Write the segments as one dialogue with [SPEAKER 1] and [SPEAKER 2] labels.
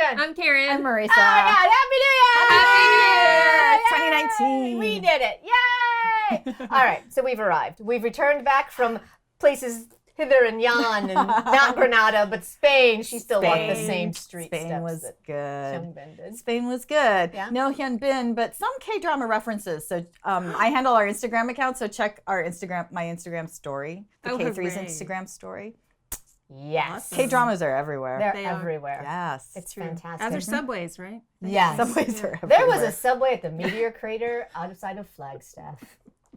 [SPEAKER 1] Jenn.
[SPEAKER 2] I'm Karen.
[SPEAKER 3] I'm Marisa.
[SPEAKER 1] Oh my God, Happy New Year!
[SPEAKER 3] Happy New Year! 2019.
[SPEAKER 1] We did it. Yay! All right, so we've arrived. We've returned back from places hither and yon, and not Granada, but Spain. She still walked the same street
[SPEAKER 3] Spain
[SPEAKER 1] steps
[SPEAKER 3] was
[SPEAKER 1] that
[SPEAKER 3] good.
[SPEAKER 1] Hyun Bin did.
[SPEAKER 3] Spain was good.
[SPEAKER 1] Yeah.
[SPEAKER 3] No Hyun Bin, but some K-drama references. So I handle our Instagram account, so check our my Instagram story, the K3's
[SPEAKER 2] hooray.
[SPEAKER 3] Instagram story.
[SPEAKER 1] Yes.
[SPEAKER 3] K-dramas are everywhere.
[SPEAKER 1] They're everywhere.
[SPEAKER 3] Yes.
[SPEAKER 1] It's fantastic.
[SPEAKER 2] As are subways, right?
[SPEAKER 1] Yes.
[SPEAKER 3] Subways are everywhere.
[SPEAKER 1] There was a subway at the Meteor Crater outside of Flagstaff.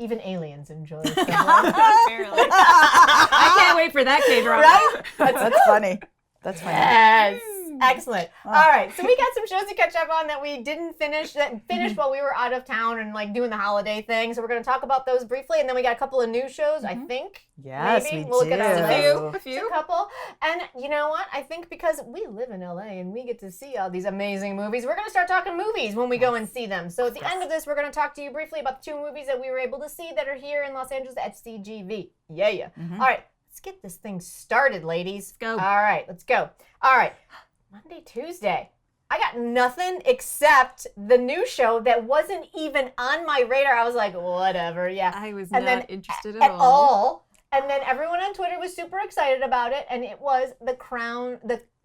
[SPEAKER 1] Even aliens enjoy subway.
[SPEAKER 2] Apparently. I can't wait for that K-drama.
[SPEAKER 1] Right?
[SPEAKER 3] That's funny. That's funny.
[SPEAKER 1] Yes. Excellent. All right. So we got some shows to catch up on that we didn't finish, that finished while we were out of town and like doing the holiday thing. So we're going to talk about those briefly. And then we got a couple of new shows, I think.
[SPEAKER 3] Yes,
[SPEAKER 1] maybe.
[SPEAKER 3] we
[SPEAKER 1] We'll look at our
[SPEAKER 3] do.
[SPEAKER 1] list.
[SPEAKER 2] A few.
[SPEAKER 1] A couple. And you know what? I think because we live in LA and we get to see all these amazing movies, we're going to start talking movies when we go and see them. So at the end of this, we're going to talk to you briefly about the 2 movies that we were able to see that are here in Los Angeles at CGV. Yeah. All right. Let's get this thing started, ladies.
[SPEAKER 2] Let's go.
[SPEAKER 1] All right. Let's go. All right. Monday, Tuesday. I got nothing except the new show that wasn't even on my radar. I was like, whatever, yeah.
[SPEAKER 2] I was
[SPEAKER 1] And
[SPEAKER 2] not
[SPEAKER 1] then
[SPEAKER 2] interested
[SPEAKER 1] at all. And then everyone on Twitter was super excited about it, and it was The Crowned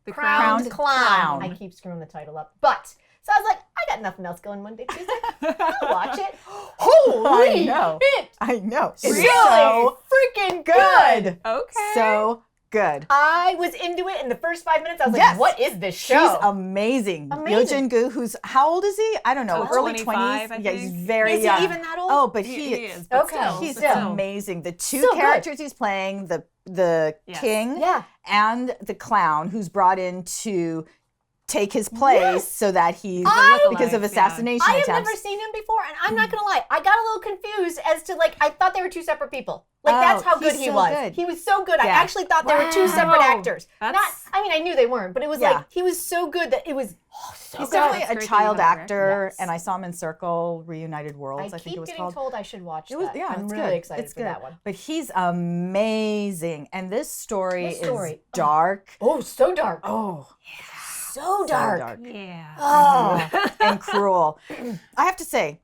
[SPEAKER 3] Crowned
[SPEAKER 1] Clown.
[SPEAKER 3] Clown.
[SPEAKER 1] I keep screwing the title up. But, so I was like, I got nothing else going Monday, Tuesday. I'll watch it. Holy
[SPEAKER 3] I know.
[SPEAKER 1] shit.
[SPEAKER 3] I know. It's
[SPEAKER 1] Really
[SPEAKER 3] so
[SPEAKER 1] freaking good.
[SPEAKER 2] Okay.
[SPEAKER 3] So good.
[SPEAKER 1] I was into it in the first 5 minutes. I was like,
[SPEAKER 3] Yes.
[SPEAKER 1] what is this show?
[SPEAKER 3] She's amazing. Yo Jin-gu, who's, how old is he? I don't know, early
[SPEAKER 2] 25,
[SPEAKER 3] 20s.
[SPEAKER 2] I
[SPEAKER 3] Yeah, he's
[SPEAKER 2] think.
[SPEAKER 3] very
[SPEAKER 1] Is
[SPEAKER 3] young.
[SPEAKER 1] he even that old?
[SPEAKER 3] Oh, but
[SPEAKER 2] He is.
[SPEAKER 1] Okay.
[SPEAKER 3] He's
[SPEAKER 1] still.
[SPEAKER 3] amazing. The 2
[SPEAKER 1] So good.
[SPEAKER 3] characters he's playing, the
[SPEAKER 2] Yes.
[SPEAKER 3] king
[SPEAKER 1] Yeah.
[SPEAKER 3] and the clown, who's brought in to take his place so that he's, because of
[SPEAKER 2] lookalike,
[SPEAKER 3] assassination
[SPEAKER 1] I have
[SPEAKER 3] attempts.
[SPEAKER 1] never seen him before, and I'm not gonna lie, I got a little confused as to like I thought they were 2 separate people. Like that's how good
[SPEAKER 3] he's
[SPEAKER 1] he
[SPEAKER 3] so
[SPEAKER 1] was.
[SPEAKER 3] good.
[SPEAKER 1] He was so good. I
[SPEAKER 3] Yeah.
[SPEAKER 1] actually thought they were 2 separate
[SPEAKER 2] Wow.
[SPEAKER 1] actors.
[SPEAKER 2] That's-
[SPEAKER 1] I mean, I knew they weren't, but it was
[SPEAKER 3] Yeah.
[SPEAKER 1] like he was so good that it was so
[SPEAKER 3] He's
[SPEAKER 1] good.
[SPEAKER 3] definitely
[SPEAKER 2] That's
[SPEAKER 3] a
[SPEAKER 2] great that
[SPEAKER 3] child
[SPEAKER 2] you have it, right?
[SPEAKER 3] actor,
[SPEAKER 1] Yes.
[SPEAKER 3] and I saw him in Circle, Reunited Worlds, I think
[SPEAKER 1] keep
[SPEAKER 3] it was
[SPEAKER 1] getting
[SPEAKER 3] called.
[SPEAKER 1] told I should watch
[SPEAKER 3] It was,
[SPEAKER 1] that.
[SPEAKER 3] yeah,
[SPEAKER 1] I'm
[SPEAKER 3] it's
[SPEAKER 1] really
[SPEAKER 3] good.
[SPEAKER 1] excited
[SPEAKER 3] It's
[SPEAKER 1] for
[SPEAKER 3] good.
[SPEAKER 1] that one.
[SPEAKER 3] But he's amazing, and this story,
[SPEAKER 1] This story,
[SPEAKER 3] is dark.
[SPEAKER 1] Oh, so dark.
[SPEAKER 3] Oh,
[SPEAKER 1] So dark.
[SPEAKER 3] dark.
[SPEAKER 2] Yeah.
[SPEAKER 1] Oh.
[SPEAKER 3] And cruel. I have to say,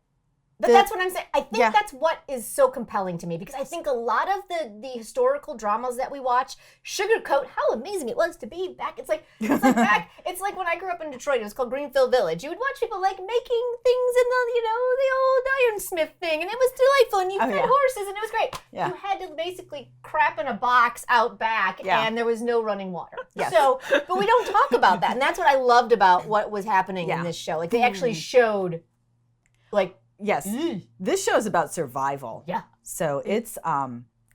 [SPEAKER 1] But
[SPEAKER 3] the-
[SPEAKER 1] that's what I'm saying. I think
[SPEAKER 3] Yeah.
[SPEAKER 1] that's what is so compelling to me, because I think a lot of the historical dramas that we watch sugarcoat how amazing it was to be back. It's like back. It's like when I grew up in Detroit. It was called Greenfield Village. You would watch people like making things in the old ironsmith thing, and it was delightful. And you
[SPEAKER 3] Oh,
[SPEAKER 1] fed
[SPEAKER 3] yeah.
[SPEAKER 1] horses, and it was great.
[SPEAKER 3] Yeah.
[SPEAKER 1] You had to basically crap in a box out back,
[SPEAKER 3] Yeah.
[SPEAKER 1] and there was no running water.
[SPEAKER 3] Yes.
[SPEAKER 1] So, but we don't talk about that, and that's what I loved about what was happening in
[SPEAKER 3] Yeah.
[SPEAKER 1] this show. Like they actually showed, like.
[SPEAKER 3] yes, this show is about survival.
[SPEAKER 1] Yeah.
[SPEAKER 3] So it's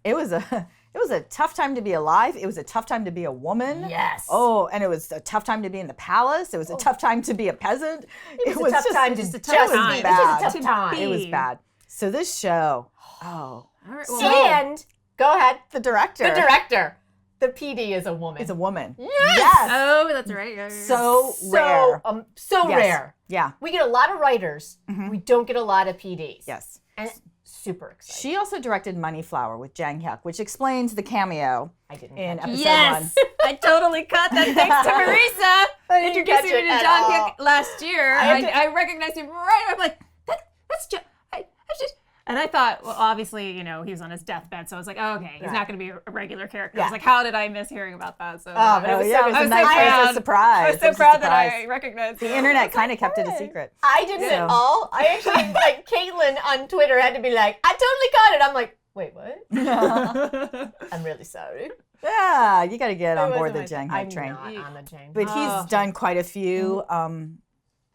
[SPEAKER 3] it was a tough time to be alive. It was a tough time to be a woman.
[SPEAKER 1] Yes.
[SPEAKER 3] Oh, and it was a tough time to be in the palace. It was a tough time to be a peasant.
[SPEAKER 1] It was a tough time to
[SPEAKER 2] just a
[SPEAKER 1] just
[SPEAKER 2] tough
[SPEAKER 1] be.
[SPEAKER 2] time.
[SPEAKER 1] It was
[SPEAKER 3] Bad.
[SPEAKER 1] a tough time.
[SPEAKER 3] It was bad. So this show,
[SPEAKER 2] All right. Well,
[SPEAKER 1] And go ahead.
[SPEAKER 3] the director
[SPEAKER 1] The director, the PD is a woman.
[SPEAKER 3] is a woman.
[SPEAKER 1] Yes.
[SPEAKER 2] oh, that's right. Yeah.
[SPEAKER 3] So rare.
[SPEAKER 1] So
[SPEAKER 3] Yes.
[SPEAKER 1] rare.
[SPEAKER 3] Yeah.
[SPEAKER 1] We get a lot of writers. We don't get a lot of PDs.
[SPEAKER 3] Yes.
[SPEAKER 1] And super exciting.
[SPEAKER 3] She also directed Money Flower with Jang Hyuk, which explains the cameo
[SPEAKER 1] I didn't
[SPEAKER 3] in
[SPEAKER 1] catch it.
[SPEAKER 3] episode
[SPEAKER 2] Yes,
[SPEAKER 3] 1.
[SPEAKER 2] I totally caught that thanks to Marisa
[SPEAKER 1] I didn't
[SPEAKER 2] introducing
[SPEAKER 1] catch
[SPEAKER 2] me
[SPEAKER 1] it
[SPEAKER 2] to
[SPEAKER 1] at
[SPEAKER 2] John
[SPEAKER 1] all.
[SPEAKER 2] Hyuk last year.
[SPEAKER 1] had to-
[SPEAKER 2] I recognized him right. I'm like, that's John. I just. And I thought, well, obviously, he was on his deathbed, so I was like, oh, okay, he's not going to be a regular character. I was like, how did I miss hearing about that? So
[SPEAKER 1] Oh, but it was so good.
[SPEAKER 3] it was
[SPEAKER 2] I
[SPEAKER 3] a
[SPEAKER 2] was
[SPEAKER 3] nice
[SPEAKER 2] so
[SPEAKER 3] it was
[SPEAKER 2] proud.
[SPEAKER 3] a surprise.
[SPEAKER 2] I was
[SPEAKER 3] It
[SPEAKER 2] so
[SPEAKER 3] a
[SPEAKER 2] proud that
[SPEAKER 3] surprise.
[SPEAKER 2] I recognized
[SPEAKER 3] The
[SPEAKER 2] him.
[SPEAKER 3] internet kind of kept it a secret.
[SPEAKER 1] I didn't at all. I actually, like, Caitlin on Twitter had to be like, I totally caught it. I'm like, wait, what? I'm really sorry.
[SPEAKER 3] Yeah, you got to get on
[SPEAKER 1] It
[SPEAKER 3] board the
[SPEAKER 1] wasn't
[SPEAKER 3] Jang
[SPEAKER 1] my-
[SPEAKER 3] Hyuk train.
[SPEAKER 1] I'm not on the train.
[SPEAKER 3] But he's done quite a few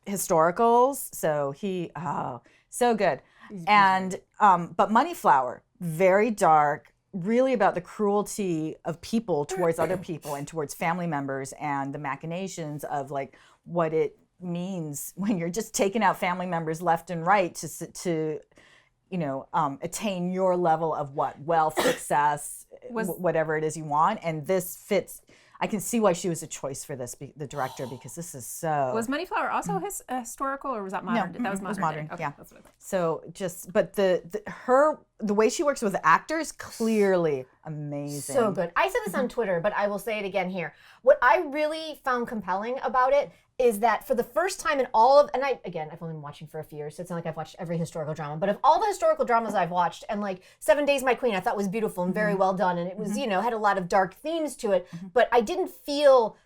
[SPEAKER 3] historicals, so he so good. And but Money Flower, very dark, really about the cruelty of people towards other people and towards family members, and the machinations of like what it means when you're just taking out family members left and right to attain your level of wealth, success, whatever it is you want. And this fits. I can see why she was a choice for this, the director, because this is so.
[SPEAKER 2] Was Money Flower also historical, or was that modern?
[SPEAKER 3] No,
[SPEAKER 2] that was
[SPEAKER 3] it
[SPEAKER 2] modern.
[SPEAKER 3] was modern,
[SPEAKER 2] day. Okay,
[SPEAKER 3] yeah.
[SPEAKER 2] that's what I thought.
[SPEAKER 3] So just, but her the way she works with actors, clearly amazing.
[SPEAKER 1] So good. I said this on Twitter, but I will say it again here. What I really found compelling about it is that for the first time in all of, and I've only been watching for a few years, so it's not like I've watched every historical drama, but of all the historical dramas I've watched, and like 7 Days My Queen, I thought was beautiful and very well done, and it was, had a lot of dark themes to it, but I didn't feel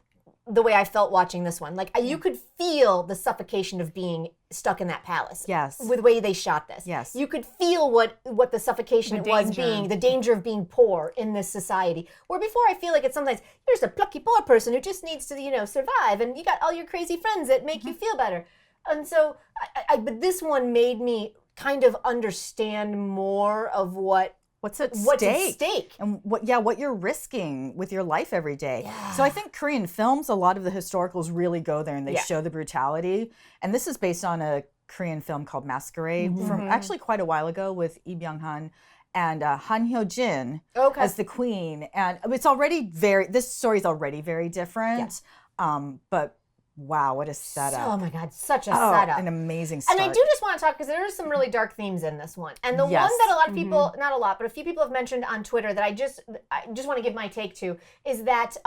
[SPEAKER 1] the way I felt watching this one. Like, you could feel the suffocation of being stuck in that palace.
[SPEAKER 3] Yes.
[SPEAKER 1] With the way they shot this.
[SPEAKER 3] Yes.
[SPEAKER 1] You could feel what the suffocation the danger of being poor in this society. Where before I feel like it's sometimes, you're just a plucky poor person who just needs to, survive, and you got all your crazy friends that make you feel better. And so, but this one made me kind of understand more of what's at stake
[SPEAKER 3] and what you're risking with your life every day. So I think Korean films, a lot of the historicals really go there and they show the brutality. And this is based on a Korean film called Masquerade from actually quite a while ago with Lee Byung-hun and Han Hyo-jin as the queen. And it's already this story's already very different. But wow, what a setup.
[SPEAKER 1] Oh my God, such a setup.
[SPEAKER 3] An amazing start.
[SPEAKER 1] And I do just want to talk, because there are some really dark themes in this one. And the one that a lot of people, not a lot, but a few people have mentioned on Twitter that I just want to give my take to, is that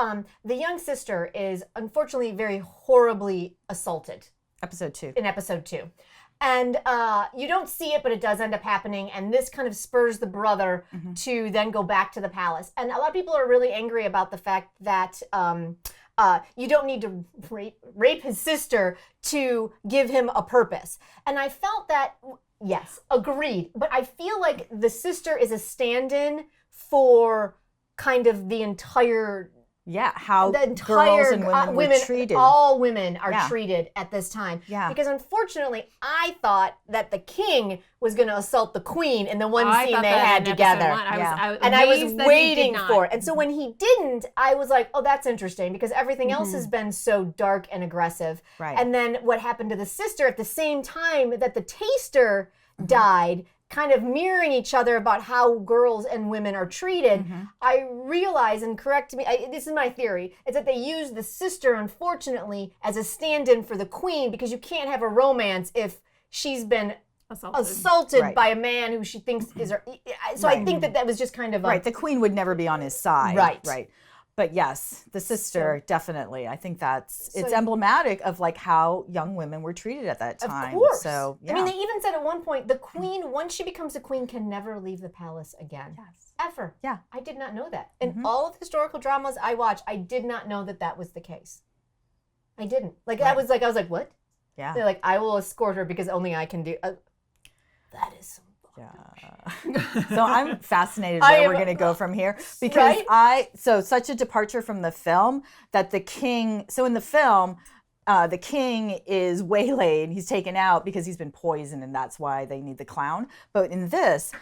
[SPEAKER 1] the young sister is unfortunately very horribly assaulted. In episode 2. And you don't see it, but it does end up happening. And this kind of spurs the brother to then go back to the palace. And a lot of people are really angry about the fact that you don't need to rape his sister to give him a purpose. And I felt that, yes, agreed. But I feel like the sister is a stand-in for kind of the entire...
[SPEAKER 3] how girls and women were treated.
[SPEAKER 1] All women are treated at this time.
[SPEAKER 3] Yeah.
[SPEAKER 1] Because unfortunately, I thought that the king was going to assault the queen in the one scene they had together. I was waiting for it. And so when he didn't, I was like, oh, that's interesting, because everything else has been so dark and aggressive.
[SPEAKER 3] Right.
[SPEAKER 1] And then what happened to the sister at the same time that the taster died, kind of mirroring each other about how girls and women are treated, I realize, and correct me, this is my theory, is that they use the sister, unfortunately, as a stand-in for the queen, because you can't have a romance if she's been assaulted by a man who she thinks is her. So I think that was just kind of
[SPEAKER 3] the queen would never be on his side. Right. But yes, the sister, definitely. I think it's emblematic of like how young women were treated at that time.
[SPEAKER 1] Of course.
[SPEAKER 3] So,
[SPEAKER 1] I mean, they even said at one point, the queen, once she becomes a queen, can never leave the palace again.
[SPEAKER 3] Yes.
[SPEAKER 1] Ever.
[SPEAKER 3] Yeah.
[SPEAKER 1] I did not know that. In all of the historical dramas I watch, I did not know that was the case. I didn't. Like, I was like, what?
[SPEAKER 3] Yeah.
[SPEAKER 1] They're like, I will escort her because only I can do. That is some.
[SPEAKER 3] So I'm fascinated where we're going to go from here, because such a departure from the film that the king, so in the film, the king is waylaid, he's taken out because he's been poisoned, and that's why they need the clown. But in this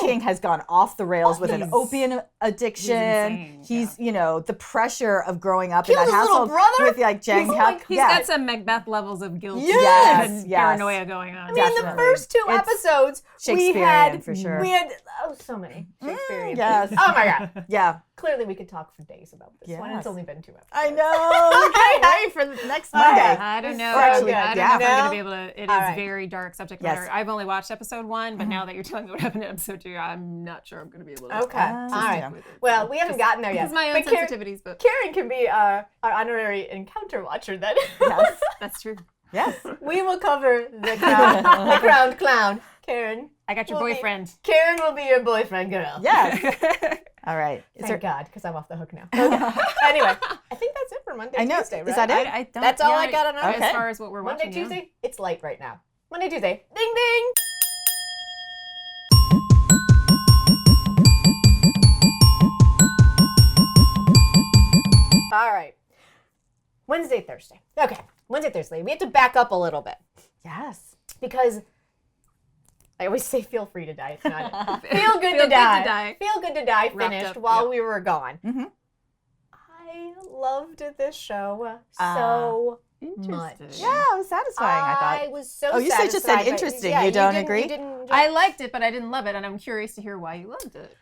[SPEAKER 3] king has gone off the rails with an opium addiction. He's the pressure of growing up in that household with like Jang.
[SPEAKER 2] He's got some Macbeth levels of guilt
[SPEAKER 3] and
[SPEAKER 2] paranoia going on.
[SPEAKER 1] I mean, in the first 2 episodes,
[SPEAKER 3] Shakespearean for sure.
[SPEAKER 1] We had so many Shakespearean.
[SPEAKER 3] Yes.
[SPEAKER 1] Oh my God.
[SPEAKER 3] Yeah.
[SPEAKER 1] Clearly, we could talk for days about this one. It's only been 2 episodes.
[SPEAKER 3] I know. Okay, wait for the next Monday.
[SPEAKER 2] I don't know. I don't know if I'm going to be able to. It is very dark subject matter.
[SPEAKER 3] Yes.
[SPEAKER 2] I've only watched episode 1, but now that you're telling me what happened in episode 2, I'm not sure I'm going to be able to.
[SPEAKER 1] Okay. All right. Well, we haven't gotten there yet.
[SPEAKER 2] It's my own sensitivities, but
[SPEAKER 1] Karen can be our honorary encounter watcher then.
[SPEAKER 3] Yes,
[SPEAKER 2] that's true.
[SPEAKER 3] Yes.
[SPEAKER 1] We will cover the crowned clown. Karen.
[SPEAKER 2] I got your boyfriend.
[SPEAKER 1] Karen will be your boyfriend, girl.
[SPEAKER 3] Yes. All right.
[SPEAKER 1] Thank God, because I'm off the hook now. Okay. Anyway, I think that's it for Monday, Tuesday, right?
[SPEAKER 3] Is that it?
[SPEAKER 1] That's all I got on our
[SPEAKER 2] as far as what we're watching.
[SPEAKER 1] Monday, Tuesday, it's light right now. Monday, Tuesday, ding, ding. All right. Wednesday, Thursday. Okay. Wednesday, Thursday. We have to back up a little bit.
[SPEAKER 3] Yes.
[SPEAKER 1] Because I always say feel free to die. It's not feel good to die. Feel good to die finished while we were gone.
[SPEAKER 3] Mm-hmm.
[SPEAKER 1] I loved this show so much.
[SPEAKER 3] Yeah, it was satisfying, I thought.
[SPEAKER 1] I was so
[SPEAKER 3] satisfied. Oh, you just said interesting. You don't agree?
[SPEAKER 2] I liked it, but I didn't love it, and I'm curious to hear why you loved it.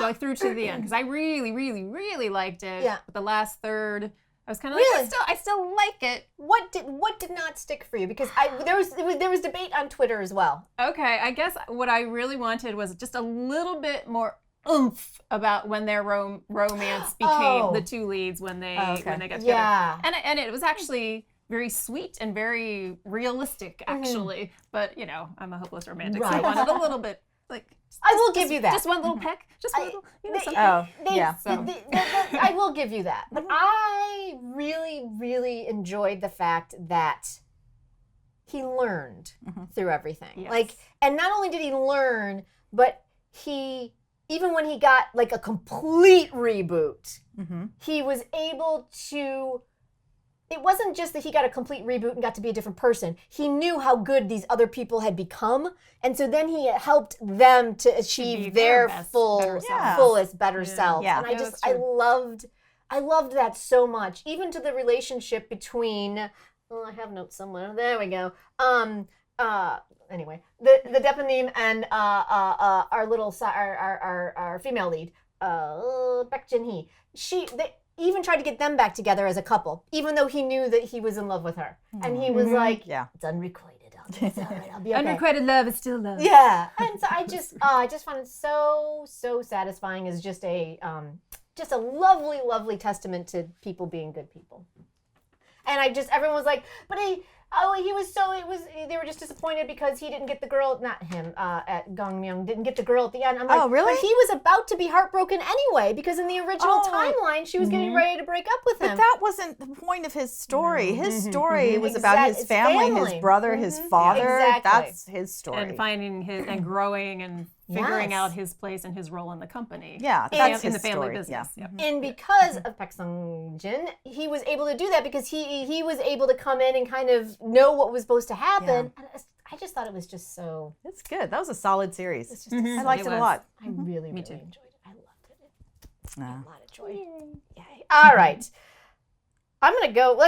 [SPEAKER 2] Like through to the end, because I really, really, really liked it.
[SPEAKER 1] Yeah.
[SPEAKER 2] But the last third I was kind of like,
[SPEAKER 1] Really?
[SPEAKER 2] I still like it.
[SPEAKER 1] What did not stick for you? Because there was debate on Twitter as well.
[SPEAKER 2] Okay, I guess what I really wanted was just a little bit more oomph about when their romance became the two leads when they got together.
[SPEAKER 1] Yeah.
[SPEAKER 2] And it was actually very sweet and very realistic, actually. But you know, I'm a hopeless romantic, so I wanted a little bit like.
[SPEAKER 1] I will give you that.
[SPEAKER 2] Just one little peck. Just one little, something.
[SPEAKER 1] I will give you that. But I really, really enjoyed the fact that he learned through everything.
[SPEAKER 2] Yes.
[SPEAKER 1] Like, and not only did he learn, but even when he got like a complete reboot, he was able to. It wasn't just that he got a complete reboot and got to be a different person. He knew how good these other people had become, and so then he helped them to achieve their fullest, better self.
[SPEAKER 3] Yeah.
[SPEAKER 1] And I loved that so much. Even to the relationship between. Oh, I have notes somewhere. There we go. Anyway, the Depanim and our little our female lead, Baek Jin-hee. They even tried to get them back together as a couple, even though he knew that he was in love with her. And he was like, it's unrequited. It's all right, I'll be okay.
[SPEAKER 2] Unrequited love is still love.
[SPEAKER 1] Yeah. And so I just found it so satisfying as just a lovely, lovely testament to people being good people. And everyone was like, but they were just disappointed because he didn't get the girl, not him, at Gongmyung, didn't get the girl at the end. I'm like,
[SPEAKER 3] really?
[SPEAKER 1] But he was about to be heartbroken anyway, because in the original timeline, she was getting ready to break up with him.
[SPEAKER 3] But that wasn't the point of his story. His story was about his family, his brother, his father.
[SPEAKER 1] Exactly.
[SPEAKER 3] That's his story.
[SPEAKER 2] And finding his, and growing and figuring out his place and his role in the company.
[SPEAKER 3] Yeah, that's his
[SPEAKER 2] in the family
[SPEAKER 3] story.
[SPEAKER 2] business.
[SPEAKER 3] Yeah.
[SPEAKER 1] And because of Baek Sung-jin, he was able to do that because he was able to come in and kind of know what was supposed to happen. And I just thought it was just so.
[SPEAKER 3] It's good. That was a solid series.
[SPEAKER 1] It's just
[SPEAKER 3] I liked it a lot.
[SPEAKER 1] I really
[SPEAKER 2] Me too.
[SPEAKER 1] enjoyed it. I loved it.
[SPEAKER 3] Yeah.
[SPEAKER 1] A lot of joy. Yay. All right. I'm gonna go.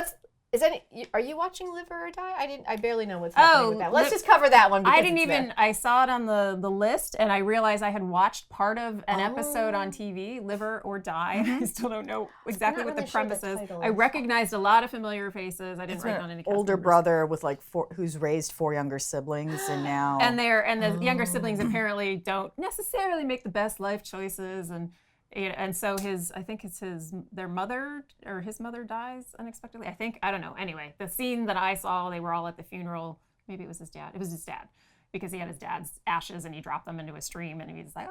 [SPEAKER 1] Are you watching Live or Die? I barely know what's happening with that. Let's just cover that one.
[SPEAKER 2] I didn't even. I saw it on the list, and I realized I had watched part of an episode on TV, Live or Die. I still don't know exactly what the premise is. I recognized a lot of familiar faces. I didn't write down any.
[SPEAKER 3] Older brother with who's raised 4 younger siblings, and now
[SPEAKER 2] the younger siblings apparently don't necessarily make the best life choices, and so their mother or his mother dies unexpectedly. I don't know. Anyway, the scene that I saw, they were all at the funeral. Maybe it was his dad. It was his dad, because he had his dad's ashes and he dropped them into a stream, and he was like,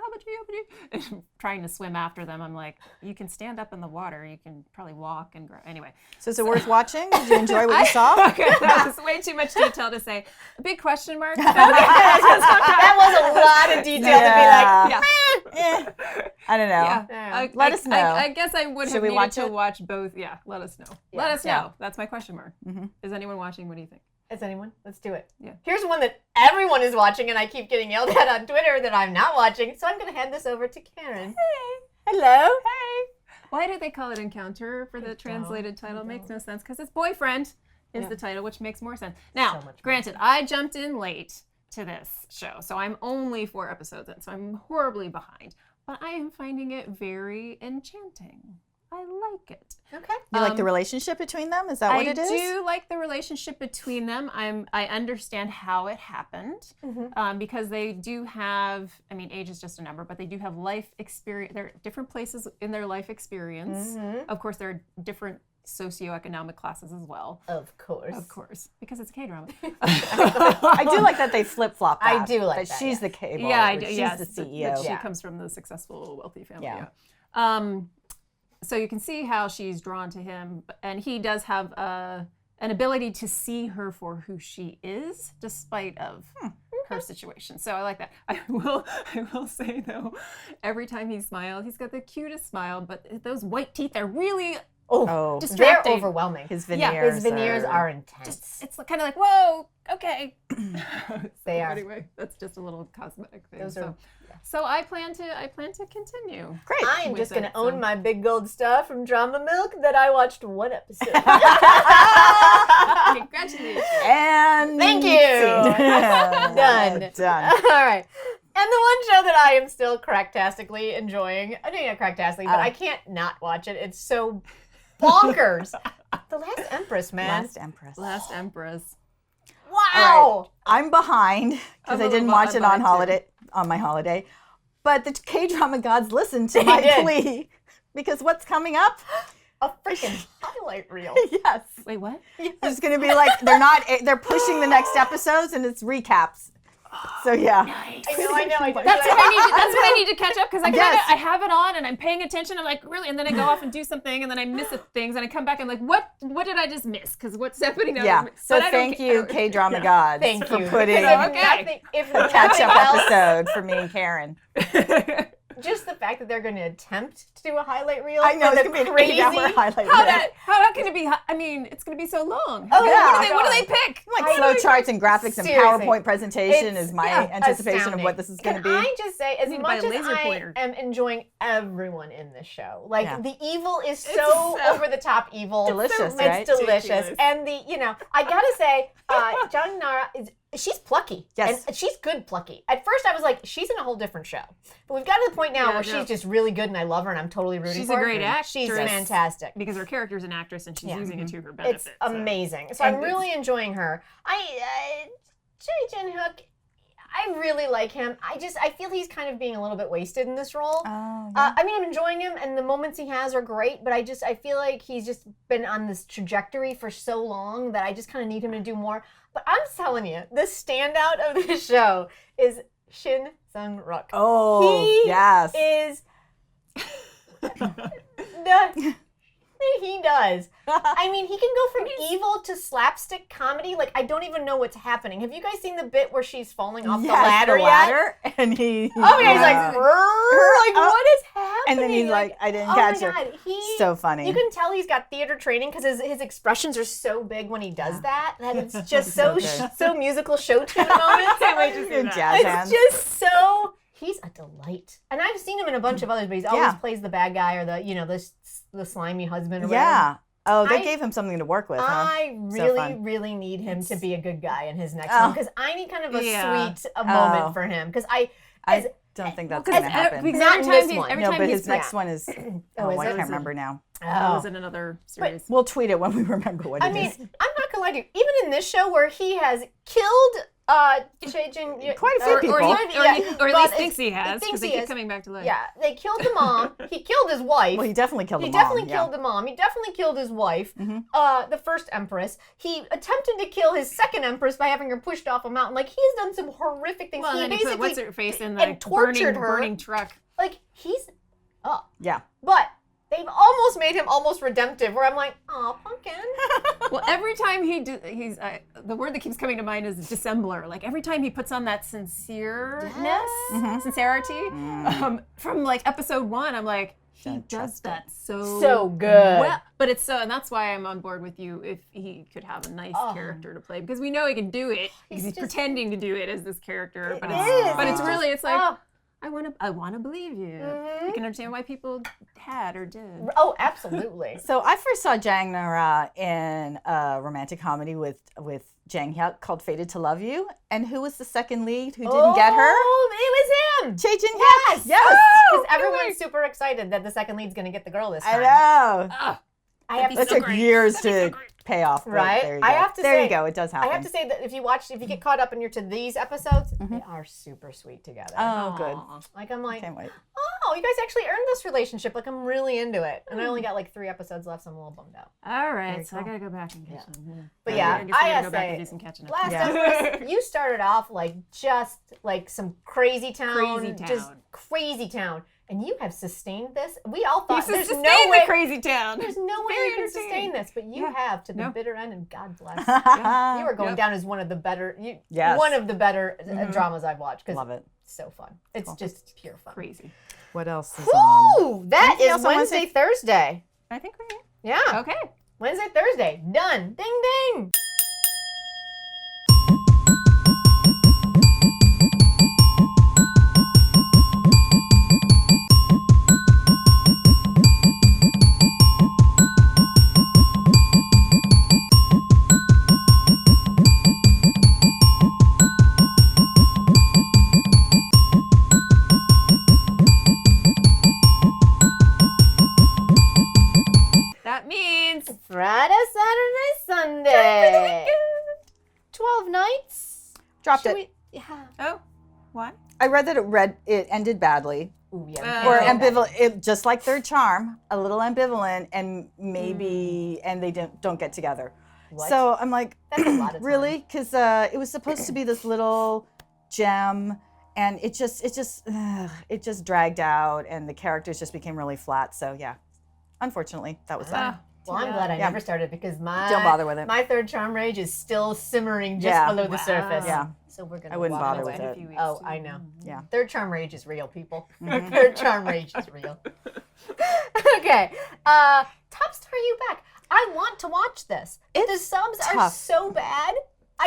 [SPEAKER 2] and trying to swim after them. I'm like, you can stand up in the water. You can probably walk and grow. Anyway.
[SPEAKER 3] So is it worth watching? Did you enjoy what you saw?
[SPEAKER 2] Okay, that was way too much detail to say. A big question mark.
[SPEAKER 1] That was a lot of detail to be like,
[SPEAKER 3] I don't know.
[SPEAKER 2] Yeah.
[SPEAKER 3] Let us know.
[SPEAKER 2] I guess I would have needed to
[SPEAKER 3] it?
[SPEAKER 2] watch both. Yeah, let us know.
[SPEAKER 1] Yeah.
[SPEAKER 2] Let us know.
[SPEAKER 3] Yeah.
[SPEAKER 2] That's my question mark. Is anyone watching? What do you think?
[SPEAKER 1] Is anyone? Let's do it.
[SPEAKER 2] Yeah.
[SPEAKER 1] Here's one that everyone is watching, and I keep getting yelled at on Twitter that I'm not watching. So I'm going to hand this over to Karen.
[SPEAKER 2] Hey.
[SPEAKER 1] Hello.
[SPEAKER 2] Hey. Why did they call it Encounter for the translated title? Makes no sense, because it's Boyfriend is the title, which makes more sense. Now, granted, I jumped in late to this show, so I'm only 4 episodes in, so I'm horribly behind. But I am finding it very enchanting. I like it.
[SPEAKER 1] Okay.
[SPEAKER 3] You like the relationship between them? Is that what it is?
[SPEAKER 2] I do like the relationship between them. I understand how it happened, because they do have, age is just a number, but they do have life experience. There are different places in their life experience. Of course, there are different socioeconomic classes as well.
[SPEAKER 1] Of course.
[SPEAKER 2] Of course. Because it's a K-drama.
[SPEAKER 3] I do like that they flip-flop that.
[SPEAKER 1] I do like that.
[SPEAKER 3] She's the K-ball.
[SPEAKER 2] Yeah, I do.
[SPEAKER 3] She's
[SPEAKER 2] Yes,
[SPEAKER 3] the CEO.
[SPEAKER 2] She comes from the successful, wealthy family.
[SPEAKER 3] Yeah.
[SPEAKER 2] So you can see how she's drawn to him, and he does have an ability to see her for who she is, despite of her situation. So I like that. I will say though, every time he smiles, he's got the cutest smile, but those white teeth are really
[SPEAKER 3] Oh,
[SPEAKER 1] They're
[SPEAKER 2] distracting.
[SPEAKER 1] overwhelming.
[SPEAKER 3] His veneers.
[SPEAKER 1] His veneers are intense.
[SPEAKER 2] It's kind of like, whoa, okay.
[SPEAKER 1] They are.
[SPEAKER 2] Anyway, that's just a little cosmetic thing.
[SPEAKER 1] Those are-
[SPEAKER 2] So I plan to continue.
[SPEAKER 3] Great.
[SPEAKER 1] I'm
[SPEAKER 2] with
[SPEAKER 1] just going
[SPEAKER 2] it,
[SPEAKER 1] to own
[SPEAKER 2] so.
[SPEAKER 1] my big gold star from Drama Milk that I watched 1 episode.
[SPEAKER 2] Congratulations.
[SPEAKER 3] And
[SPEAKER 1] Thank you. Done.
[SPEAKER 3] Done.
[SPEAKER 1] All right. And the one show that I am still cracktastically enjoying, I know not cracktastically, but I can't not watch it. It's so bonkers. The Last Empress, man.
[SPEAKER 3] Last Empress.
[SPEAKER 2] Last Empress.
[SPEAKER 1] Wow.
[SPEAKER 3] I'm behind because I didn't watch it on my holiday. But the K-drama gods listened to my
[SPEAKER 1] did.
[SPEAKER 3] plea. Because what's coming up?
[SPEAKER 1] A freaking highlight reel.
[SPEAKER 3] Yes.
[SPEAKER 2] Wait, what?
[SPEAKER 3] It's going to be like, they're pushing the next episodes and it's recaps. So yeah.
[SPEAKER 1] I know.
[SPEAKER 2] That's what I need to catch up because
[SPEAKER 3] Yes.
[SPEAKER 2] I have it on and I'm paying attention. I'm like, really? And then I go off and do something and then I miss things and I come back and I'm like, what did I just miss? Because what's happening now?
[SPEAKER 3] Yeah. So
[SPEAKER 2] But I don't
[SPEAKER 3] thank you,
[SPEAKER 2] care.
[SPEAKER 3] K-drama gods,
[SPEAKER 1] Thank
[SPEAKER 3] for
[SPEAKER 1] you.
[SPEAKER 3] putting
[SPEAKER 1] Because
[SPEAKER 2] Okay.
[SPEAKER 1] If
[SPEAKER 3] a
[SPEAKER 1] nothing
[SPEAKER 3] catch-up
[SPEAKER 1] else,
[SPEAKER 3] episode for me and Karen.
[SPEAKER 1] just the fact that they're going to attempt to do a highlight reel.
[SPEAKER 3] I know,
[SPEAKER 1] for
[SPEAKER 3] it's
[SPEAKER 1] the
[SPEAKER 3] going to be an
[SPEAKER 1] crazy.
[SPEAKER 3] 8-hour highlight
[SPEAKER 2] How
[SPEAKER 3] reel.
[SPEAKER 2] that can it be? I mean, it's going to be so long.
[SPEAKER 1] Oh,
[SPEAKER 3] yeah.
[SPEAKER 2] What do they pick?
[SPEAKER 3] Like flow charts and graphics and
[SPEAKER 1] Seriously.
[SPEAKER 3] PowerPoint presentation
[SPEAKER 1] It's
[SPEAKER 3] is my anticipation
[SPEAKER 1] astounding.
[SPEAKER 3] of what this is going to be.
[SPEAKER 1] Can I just say, as
[SPEAKER 2] need to
[SPEAKER 1] much
[SPEAKER 2] buy a
[SPEAKER 1] as
[SPEAKER 2] laser
[SPEAKER 1] I
[SPEAKER 2] pointer.
[SPEAKER 1] am enjoying everyone in this show, like
[SPEAKER 3] Yeah.
[SPEAKER 1] the evil is so
[SPEAKER 2] so
[SPEAKER 1] over the top evil.
[SPEAKER 3] Delicious,
[SPEAKER 1] it's
[SPEAKER 3] right?
[SPEAKER 1] delicious.
[SPEAKER 2] Ridiculous.
[SPEAKER 1] And I gotta say, Jung Nara she's plucky.
[SPEAKER 3] Yes.
[SPEAKER 1] And she's good plucky. At first I was like, she's in a whole different show. But we've got to the point now where she's just really good and I love her and I'm totally rooting
[SPEAKER 2] She's
[SPEAKER 1] for
[SPEAKER 2] a
[SPEAKER 1] her.
[SPEAKER 2] great actress.
[SPEAKER 1] She's fantastic.
[SPEAKER 2] Because her character's an actress and she's using it to her
[SPEAKER 1] It's
[SPEAKER 2] benefit.
[SPEAKER 1] amazing. So I'm really enjoying her. Jin Hook, I really like him. I feel he's kind of being a little bit wasted in this role.
[SPEAKER 3] Oh, yeah.
[SPEAKER 1] I mean, I'm enjoying him, and the moments he has are great. But I feel like he's just been on this trajectory for so long that I just kind of need him to do more. But I'm telling you, the standout of this show is Shin Sung-ruk.
[SPEAKER 3] Oh,
[SPEAKER 1] he
[SPEAKER 3] yes.
[SPEAKER 1] is he does. I mean, he can go from evil to slapstick comedy. Like, I don't even know what's happening. Have you guys seen the bit where she's falling off the ladder yet?
[SPEAKER 3] And he...
[SPEAKER 1] Oh, yeah, he's like, what is happening?
[SPEAKER 3] And then he's like, I didn't catch her.
[SPEAKER 1] God,
[SPEAKER 3] So funny.
[SPEAKER 1] You can tell he's got theater training because his expressions are so big when he does that. That it's just so musical show tune moments.
[SPEAKER 2] Can't wait to see that.
[SPEAKER 3] Jazz hands.
[SPEAKER 1] It's just so... He's a delight. And I've seen him in a bunch of others, but he's always plays the bad guy or the slimy husband or whatever.
[SPEAKER 3] Yeah. Oh, they gave him something to work with, huh?
[SPEAKER 1] I really need him to be a good guy in his next one because I need kind of a sweet moment for him because I
[SPEAKER 3] don't think that's going to happen.
[SPEAKER 1] Not in this one.
[SPEAKER 2] Every
[SPEAKER 3] No,
[SPEAKER 2] time
[SPEAKER 3] but
[SPEAKER 2] he's
[SPEAKER 3] his next one is... Oh, I can't remember now.
[SPEAKER 2] was in another series.
[SPEAKER 3] We'll tweet it when we remember what it is.
[SPEAKER 1] I mean, I'm not going to lie to you. Even in this show where he has killed Jae-jin...
[SPEAKER 3] Quite a few people.
[SPEAKER 2] Or at
[SPEAKER 1] but
[SPEAKER 2] least thinks he has,
[SPEAKER 1] thinks
[SPEAKER 2] because they
[SPEAKER 1] he
[SPEAKER 2] keep
[SPEAKER 1] is.
[SPEAKER 2] coming back to life.
[SPEAKER 1] Yeah, they killed the mom. He killed his wife.
[SPEAKER 3] Well, he definitely killed the
[SPEAKER 1] He
[SPEAKER 3] mom.
[SPEAKER 1] definitely killed the mom. He definitely killed his wife, the first empress. He attempted to kill his second empress by having her pushed off a mountain. Like, he's done some horrific things.
[SPEAKER 2] Well,
[SPEAKER 1] he
[SPEAKER 2] and then he put
[SPEAKER 1] basically
[SPEAKER 2] what's-her-face in
[SPEAKER 1] and
[SPEAKER 2] the
[SPEAKER 1] tortured her.
[SPEAKER 2] burning truck.
[SPEAKER 1] Like, he's up.
[SPEAKER 3] Yeah.
[SPEAKER 1] But they've almost made him almost redemptive, where I'm like, aw, pumpkin.
[SPEAKER 2] Well, every time he's the word that keeps coming to mind is dissembler. Like every time he puts on that sincerity from like episode 1, I'm like, he does that so
[SPEAKER 1] good.
[SPEAKER 2] well. But it's so, and that's why I'm on board with you. If he could have a nice character to play, because we know he can do it. He's pretending to do it as this character, but it's really like. I want to believe you. You can understand why people had or did.
[SPEAKER 1] Oh, absolutely.
[SPEAKER 3] So I first saw Jang Nara in a romantic comedy with Jang Hyuk called Fated to Love You. And who was the second lead who didn't get her?
[SPEAKER 1] Oh, it was him.
[SPEAKER 3] Jae Jin Hyuk. Yes.
[SPEAKER 1] Because everyone's super excited that the second lead's going to get the girl this time.
[SPEAKER 3] I know.
[SPEAKER 1] I have to
[SPEAKER 3] It
[SPEAKER 1] say,
[SPEAKER 3] took years to pay off. But
[SPEAKER 1] Right?
[SPEAKER 3] There you go.
[SPEAKER 1] I have to
[SPEAKER 3] there
[SPEAKER 1] say,
[SPEAKER 3] you go. It does happen.
[SPEAKER 1] I have to say that if you get caught up and you're to these episodes, they are super sweet together.
[SPEAKER 3] Oh, good.
[SPEAKER 1] Like, I'm like,
[SPEAKER 3] Can't wait.
[SPEAKER 1] oh, you guys actually earned this relationship. Like, I'm really into it. And I only got like 3 episodes left, so I'm a little bummed out.
[SPEAKER 2] All right, so I gotta go back and get some.
[SPEAKER 1] But yeah,
[SPEAKER 2] I guess
[SPEAKER 1] I
[SPEAKER 2] I
[SPEAKER 1] gotta
[SPEAKER 2] gotta go back
[SPEAKER 1] say,
[SPEAKER 2] and do some catching up.
[SPEAKER 1] Last Empress, you started off like just like some crazy town. Just crazy town. And you have sustained this. We all thought there's no way.
[SPEAKER 2] The crazy town.
[SPEAKER 1] There's no way
[SPEAKER 2] Very
[SPEAKER 1] you can
[SPEAKER 2] entertaining.
[SPEAKER 1] sustain this, but you have to the bitter end, and God bless.
[SPEAKER 3] Yeah.
[SPEAKER 1] You are going down as one of the better,
[SPEAKER 3] Yes.
[SPEAKER 1] one of the better dramas I've watched.
[SPEAKER 3] Love it.
[SPEAKER 1] It's so fun. It's just pure fun.
[SPEAKER 2] Crazy.
[SPEAKER 3] What else is on?
[SPEAKER 1] Ooh, that
[SPEAKER 3] Anything
[SPEAKER 1] is
[SPEAKER 3] else on
[SPEAKER 1] Wednesday, Thursday.
[SPEAKER 2] I think we're
[SPEAKER 1] Yeah.
[SPEAKER 2] okay.
[SPEAKER 1] Wednesday, Thursday. Done. Ding, ding.
[SPEAKER 2] That means
[SPEAKER 3] Dropped
[SPEAKER 1] Should
[SPEAKER 3] it.
[SPEAKER 1] we? Yeah.
[SPEAKER 2] Oh, why?
[SPEAKER 3] I read that it ended badly.
[SPEAKER 1] Ooh, yeah.
[SPEAKER 3] Or
[SPEAKER 2] Oh.
[SPEAKER 3] ambivalent, just like Third Charm, a little ambivalent, and maybe, and they don't get together.
[SPEAKER 1] What?
[SPEAKER 3] So I'm like,
[SPEAKER 1] That's a lot of time.
[SPEAKER 3] really? Because it was supposed to be this little gem, and it just dragged out, and the characters just became really flat. So yeah, unfortunately, that was that.
[SPEAKER 1] Well, I'm glad I
[SPEAKER 3] Yeah.
[SPEAKER 1] never started because my
[SPEAKER 3] Don't bother with it.
[SPEAKER 1] My third charm rage is still simmering just
[SPEAKER 3] Yeah.
[SPEAKER 1] below the surface.
[SPEAKER 3] Yeah.
[SPEAKER 1] So we're gonna.
[SPEAKER 3] I wouldn't
[SPEAKER 1] walk
[SPEAKER 3] bother
[SPEAKER 1] away.
[SPEAKER 3] with
[SPEAKER 2] In a
[SPEAKER 3] it.
[SPEAKER 2] few weeks,
[SPEAKER 1] Oh,
[SPEAKER 2] too.
[SPEAKER 1] I know.
[SPEAKER 3] Yeah.
[SPEAKER 1] Third charm rage is real, people. Third charm rage is real. Okay. Top Star You Back. I want to watch this. The subs are
[SPEAKER 3] tough.
[SPEAKER 1] so bad.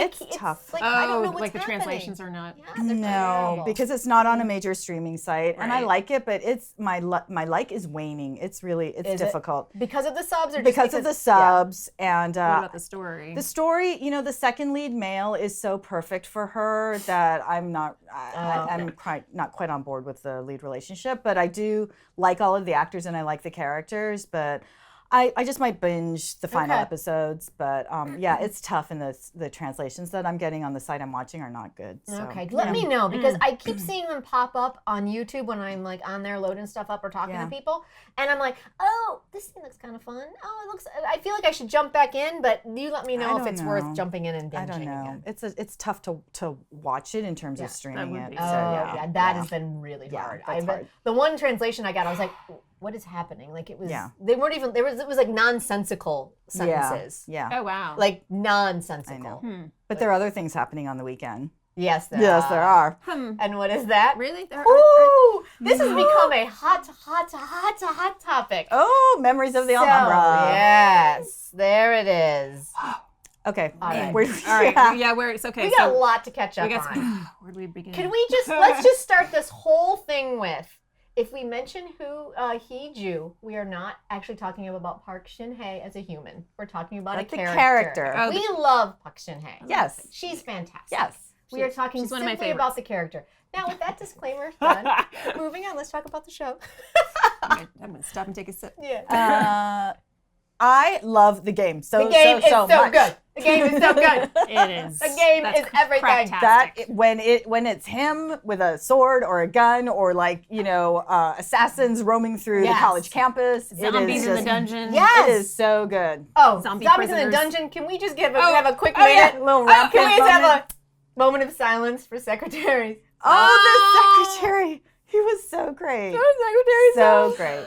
[SPEAKER 3] It's tough.
[SPEAKER 1] Like, I don't know what's
[SPEAKER 2] like the
[SPEAKER 1] happening.
[SPEAKER 2] translations are not.
[SPEAKER 1] Yeah, they're
[SPEAKER 3] No,
[SPEAKER 1] terrible.
[SPEAKER 3] because it's not on a major streaming site, and I
[SPEAKER 2] Right.
[SPEAKER 3] like it, but it's my like is waning. It's really
[SPEAKER 1] Is it?
[SPEAKER 3] difficult
[SPEAKER 1] Because of the subs, or just
[SPEAKER 3] because of the
[SPEAKER 1] yeah.
[SPEAKER 3] subs and
[SPEAKER 2] What about the story?
[SPEAKER 3] the story. You know, the second lead male is so perfect for her that I'm not. I'm not quite on board with the lead relationship, but I do like all of the actors and I like the characters, but. I just might binge the final
[SPEAKER 1] Okay.
[SPEAKER 3] episodes, but yeah, it's tough, and the translations that I'm getting on the site I'm watching are not good. So.
[SPEAKER 1] Okay, let me know because I keep seeing them pop up on YouTube when I'm like on there loading stuff up or talking
[SPEAKER 3] Yeah.
[SPEAKER 1] to people, and I'm like, oh, this thing looks kind of fun. Oh, it looks. I feel like I should jump back in, but you let me know if
[SPEAKER 3] don't
[SPEAKER 1] it's
[SPEAKER 3] know.
[SPEAKER 1] worth jumping in and binging
[SPEAKER 3] I don't know.
[SPEAKER 1] again.
[SPEAKER 3] It's tough to watch it in terms of
[SPEAKER 2] That
[SPEAKER 3] streaming
[SPEAKER 2] would
[SPEAKER 3] it.
[SPEAKER 2] be.
[SPEAKER 3] So,
[SPEAKER 1] Oh,
[SPEAKER 3] yeah,
[SPEAKER 1] that
[SPEAKER 3] yeah.
[SPEAKER 1] has been really
[SPEAKER 3] Yeah,
[SPEAKER 1] hard.
[SPEAKER 3] that's hard.
[SPEAKER 1] The one translation I got, I was like, what is happening? Like it was.
[SPEAKER 3] Yeah.
[SPEAKER 1] They weren't even. It was like nonsensical sentences.
[SPEAKER 3] Yeah.
[SPEAKER 2] Oh wow.
[SPEAKER 1] Like nonsensical.
[SPEAKER 3] But there are other things happening on the weekend.
[SPEAKER 1] Yes, there
[SPEAKER 3] Yes,
[SPEAKER 1] are.
[SPEAKER 3] there are.
[SPEAKER 1] And what is that?
[SPEAKER 2] Really? There are,
[SPEAKER 1] Ooh, this has become a hot topic.
[SPEAKER 3] Oh, memories of the
[SPEAKER 1] So,
[SPEAKER 3] Alhambra.
[SPEAKER 1] yes, there it is.
[SPEAKER 3] Okay.
[SPEAKER 1] All right.
[SPEAKER 3] We're-
[SPEAKER 2] all right.
[SPEAKER 3] yeah.
[SPEAKER 2] Yeah, where it's okay.
[SPEAKER 1] We got
[SPEAKER 2] so
[SPEAKER 1] a lot to catch up
[SPEAKER 2] we got.
[SPEAKER 1] on.
[SPEAKER 2] Where do we begin?
[SPEAKER 1] Can we let's just start this whole thing with, if we mention who he Jew, we are not actually talking about Park Shin-hye as a human. We're talking about
[SPEAKER 3] Like
[SPEAKER 1] a
[SPEAKER 3] the
[SPEAKER 1] character.
[SPEAKER 3] character.
[SPEAKER 2] Oh,
[SPEAKER 1] We love Park Shin-hye.
[SPEAKER 3] Yes.
[SPEAKER 1] She's fantastic.
[SPEAKER 3] Yes.
[SPEAKER 1] We are talking
[SPEAKER 2] she's one of my
[SPEAKER 1] simply about
[SPEAKER 2] favorites.
[SPEAKER 1] the character. Now, with that disclaimer done, moving on, let's talk about the show.
[SPEAKER 2] I'm gonna stop and take a sip.
[SPEAKER 1] Yeah.
[SPEAKER 3] I love the game so
[SPEAKER 1] The game is so
[SPEAKER 3] much.
[SPEAKER 1] good. The game is so good.
[SPEAKER 2] It is.
[SPEAKER 1] The game
[SPEAKER 2] That's
[SPEAKER 1] is everything.
[SPEAKER 2] craptastic.
[SPEAKER 3] When it's him with a sword or a gun or like assassins roaming through the
[SPEAKER 1] Yes.
[SPEAKER 3] college campus, it
[SPEAKER 2] Zombies
[SPEAKER 3] is
[SPEAKER 2] in the
[SPEAKER 3] just-
[SPEAKER 2] dungeon.
[SPEAKER 1] Yes.
[SPEAKER 3] It is so good.
[SPEAKER 1] Oh,
[SPEAKER 2] Zombie
[SPEAKER 1] zombies in
[SPEAKER 2] prisoners.
[SPEAKER 1] the dungeon. Can we just have a quick
[SPEAKER 3] Oh, yeah.
[SPEAKER 1] minute?
[SPEAKER 3] Little
[SPEAKER 1] Can
[SPEAKER 3] rapid
[SPEAKER 1] we just have
[SPEAKER 3] moment.
[SPEAKER 1] a moment of silence for secretaries?
[SPEAKER 3] Oh, the secretary. He was so great. So great.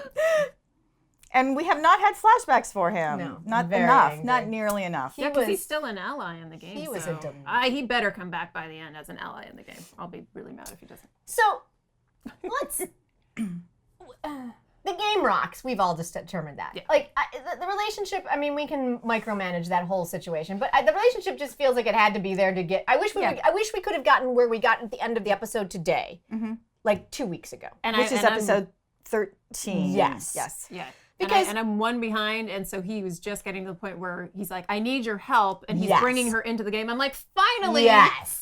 [SPEAKER 3] And we have not had flashbacks for him.
[SPEAKER 1] No,
[SPEAKER 3] Not
[SPEAKER 1] very
[SPEAKER 3] enough.
[SPEAKER 1] angry.
[SPEAKER 3] Not nearly enough.
[SPEAKER 1] He
[SPEAKER 2] Yeah, because
[SPEAKER 1] was-
[SPEAKER 2] he's still an ally in the game.
[SPEAKER 1] he was
[SPEAKER 2] so
[SPEAKER 1] a dumb-
[SPEAKER 2] he better come back by the end as an ally in the game. I'll be really mad if he doesn't.
[SPEAKER 1] So, let's. The game rocks. We've all just determined that.
[SPEAKER 2] Yeah.
[SPEAKER 1] Like the relationship. I mean, we can micromanage that whole situation, but the relationship just feels like it had to be there to get. I wish we could have gotten where we got at the end of the episode today, like 2 weeks ago.
[SPEAKER 2] And
[SPEAKER 3] Which is
[SPEAKER 2] I'm-
[SPEAKER 3] episode 13.
[SPEAKER 1] Yes.
[SPEAKER 3] Yes.
[SPEAKER 2] Yeah.
[SPEAKER 1] Because-
[SPEAKER 2] and I'm one behind, and so he was just getting to the point where he's like, I need your help, and he's
[SPEAKER 1] Yes.
[SPEAKER 2] bringing her into the game. I'm like, finally.
[SPEAKER 1] Yes.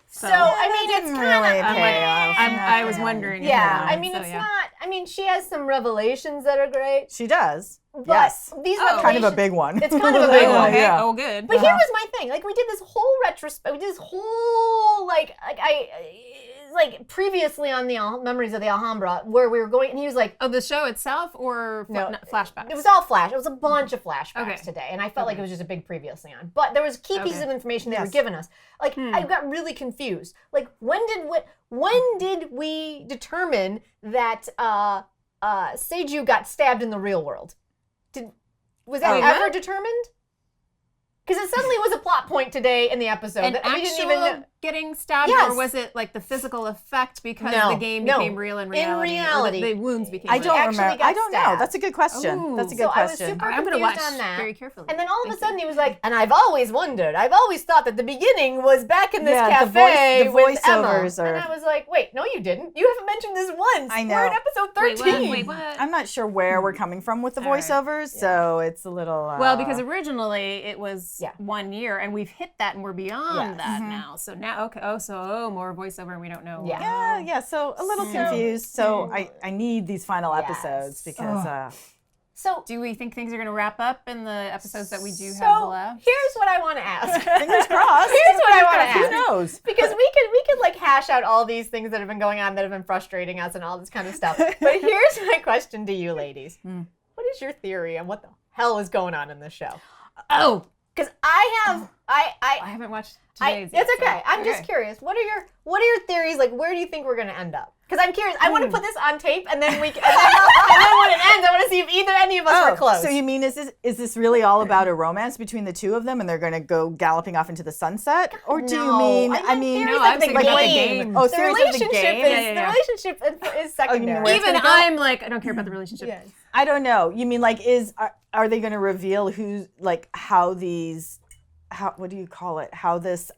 [SPEAKER 1] So, I mean, it's
[SPEAKER 3] didn't
[SPEAKER 1] kind
[SPEAKER 3] really
[SPEAKER 1] of.
[SPEAKER 3] pay off.
[SPEAKER 2] I was wondering.
[SPEAKER 1] Yeah,
[SPEAKER 2] you
[SPEAKER 1] I
[SPEAKER 2] know,
[SPEAKER 1] mean,
[SPEAKER 2] so,
[SPEAKER 1] it's
[SPEAKER 2] yeah.
[SPEAKER 1] not. I mean, she has some revelations that are great.
[SPEAKER 3] She does.
[SPEAKER 1] But
[SPEAKER 3] Yes.
[SPEAKER 1] these
[SPEAKER 2] Oh.
[SPEAKER 3] Kind of a
[SPEAKER 1] revelations-
[SPEAKER 3] big one.
[SPEAKER 1] It's kind of a big
[SPEAKER 2] Oh,
[SPEAKER 1] one.
[SPEAKER 2] okay.
[SPEAKER 3] Yeah.
[SPEAKER 2] Oh, good.
[SPEAKER 1] But here was my thing. Like, we did this whole retrospect. We did this whole like previously on the Memories of the Alhambra, where we were going, and he was like,
[SPEAKER 2] Oh, the show itself or flashbacks?
[SPEAKER 1] it was all flash. It was a bunch of flashbacks
[SPEAKER 2] Okay.
[SPEAKER 1] today, and I felt like it was just a big previously on. But there was key pieces
[SPEAKER 2] Okay.
[SPEAKER 1] of information they were
[SPEAKER 3] Yes.
[SPEAKER 1] giving us. Like, I got really confused. Like, when did we determine that Seiju got stabbed in the real world? Was that
[SPEAKER 2] Wait,
[SPEAKER 1] ever
[SPEAKER 2] what?
[SPEAKER 1] determined? Because it suddenly was a plot point today in the episode
[SPEAKER 2] An
[SPEAKER 1] that we
[SPEAKER 2] actual
[SPEAKER 1] didn't even know.
[SPEAKER 2] getting stabbed,
[SPEAKER 1] Yes.
[SPEAKER 2] or was it like the physical effect because
[SPEAKER 1] No,
[SPEAKER 2] the game
[SPEAKER 1] no.
[SPEAKER 2] became real in reality?
[SPEAKER 1] In
[SPEAKER 2] or
[SPEAKER 1] reality.
[SPEAKER 2] the wounds became
[SPEAKER 3] I
[SPEAKER 2] real?
[SPEAKER 3] don't
[SPEAKER 1] actually
[SPEAKER 3] remember.
[SPEAKER 1] got
[SPEAKER 3] I don't know.
[SPEAKER 1] stabbed.
[SPEAKER 3] That's a good question.
[SPEAKER 2] Ooh.
[SPEAKER 3] That's a
[SPEAKER 1] So
[SPEAKER 3] good
[SPEAKER 1] I was
[SPEAKER 3] question.
[SPEAKER 1] super
[SPEAKER 2] I'm going to
[SPEAKER 1] confused
[SPEAKER 2] watch
[SPEAKER 1] on that.
[SPEAKER 2] very carefully.
[SPEAKER 1] And then all of a
[SPEAKER 2] Thank
[SPEAKER 1] sudden
[SPEAKER 2] you.
[SPEAKER 1] he was like, and I've always wondered, I've always thought that the beginning was back in this
[SPEAKER 3] Yeah,
[SPEAKER 1] cafe
[SPEAKER 3] the
[SPEAKER 1] with Emma.
[SPEAKER 3] voiceovers are-
[SPEAKER 1] And I was like, wait, no you didn't. You haven't mentioned this once.
[SPEAKER 3] I
[SPEAKER 1] We're in
[SPEAKER 3] know.
[SPEAKER 1] episode
[SPEAKER 2] Wait,
[SPEAKER 1] 13.
[SPEAKER 2] what? Wait, what?
[SPEAKER 3] I'm not sure where we're coming from with the
[SPEAKER 2] All right.
[SPEAKER 3] voiceovers, so it's a little.
[SPEAKER 2] Well, because originally it was
[SPEAKER 1] Yeah.
[SPEAKER 2] 1 year, and we've hit that, and we're beyond
[SPEAKER 1] Yes.
[SPEAKER 2] that now. So now, okay, more voiceover, and we don't know.
[SPEAKER 1] Yeah.
[SPEAKER 3] yeah, so a little confused. So I need these final
[SPEAKER 1] Yes.
[SPEAKER 3] episodes because
[SPEAKER 1] So
[SPEAKER 2] Do we think things are going to wrap up in the episodes that we do have
[SPEAKER 1] So
[SPEAKER 2] left?
[SPEAKER 1] here's what I want to ask.
[SPEAKER 3] Fingers crossed.
[SPEAKER 1] Here's what I want to
[SPEAKER 3] Who
[SPEAKER 1] ask.
[SPEAKER 3] knows?
[SPEAKER 1] Because we could like hash out all these things that have been going on that have been frustrating us and all this kind of stuff. But here's my question to you ladies. What is your theory on what the hell is going on in this show?
[SPEAKER 2] Oh,
[SPEAKER 1] Because I
[SPEAKER 2] haven't watched today's.
[SPEAKER 1] it's
[SPEAKER 2] yet, so-
[SPEAKER 1] okay. I'm just curious. What are your theories? Like, where do you think we're gonna end up? Because I'm curious. I want to put this on tape, and then and then when it ends, I want to see if any of us were close.
[SPEAKER 3] So you mean is this really all about a romance between the two of them, and they're going to go galloping off into the sunset, or do you
[SPEAKER 1] No,
[SPEAKER 3] mean?
[SPEAKER 1] I meant theories
[SPEAKER 2] no,
[SPEAKER 1] of
[SPEAKER 2] I'm
[SPEAKER 1] the
[SPEAKER 2] thinking about the
[SPEAKER 1] game.
[SPEAKER 2] game.
[SPEAKER 3] Oh,
[SPEAKER 1] The
[SPEAKER 3] theories of the
[SPEAKER 1] relationship
[SPEAKER 3] game?
[SPEAKER 1] is the relationship is secondary.
[SPEAKER 3] where it's
[SPEAKER 2] Even
[SPEAKER 3] gonna go?
[SPEAKER 2] I'm like, I don't care about the relationship.
[SPEAKER 1] Yes.
[SPEAKER 3] I don't know. You mean like are they going to reveal who's like how what do you call it? How this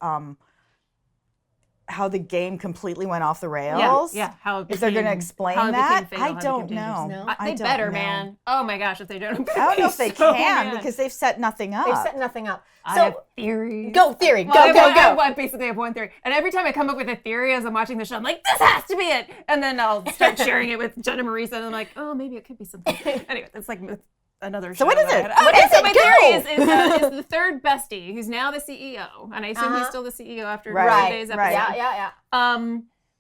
[SPEAKER 3] how the game completely went off the rails?
[SPEAKER 2] Yeah. How it
[SPEAKER 3] If they're going to
[SPEAKER 2] became-
[SPEAKER 3] explain
[SPEAKER 2] how it
[SPEAKER 3] that,
[SPEAKER 2] became fatal,
[SPEAKER 3] I
[SPEAKER 2] how it
[SPEAKER 3] don't
[SPEAKER 2] became dangerous.
[SPEAKER 3] know.
[SPEAKER 1] No?
[SPEAKER 3] I
[SPEAKER 2] They
[SPEAKER 3] don't
[SPEAKER 2] better,
[SPEAKER 3] know.
[SPEAKER 2] man. Oh my gosh, if they don't.
[SPEAKER 3] I don't know if they
[SPEAKER 2] so
[SPEAKER 3] can
[SPEAKER 2] mad.
[SPEAKER 3] because they've set nothing up.
[SPEAKER 1] They've set nothing up.
[SPEAKER 2] I
[SPEAKER 1] So
[SPEAKER 2] have theories.
[SPEAKER 1] go theory. Go
[SPEAKER 2] Well,
[SPEAKER 1] go.
[SPEAKER 2] I basically have one theory. And every time I come up with a theory as I'm watching the show, I'm like, this has to be it. And then I'll start sharing it with Jenn and Marisa, and I'm like, oh, maybe it could be something. Anyway, it's like another show.
[SPEAKER 3] So what is
[SPEAKER 2] that I
[SPEAKER 3] it?
[SPEAKER 2] had.
[SPEAKER 3] What
[SPEAKER 2] Okay,
[SPEAKER 3] is
[SPEAKER 2] so
[SPEAKER 3] it?
[SPEAKER 2] my theory is the third bestie, who's now the CEO. And I assume he's still the CEO after
[SPEAKER 3] Right,
[SPEAKER 2] today's episode.
[SPEAKER 3] right.
[SPEAKER 1] Yeah.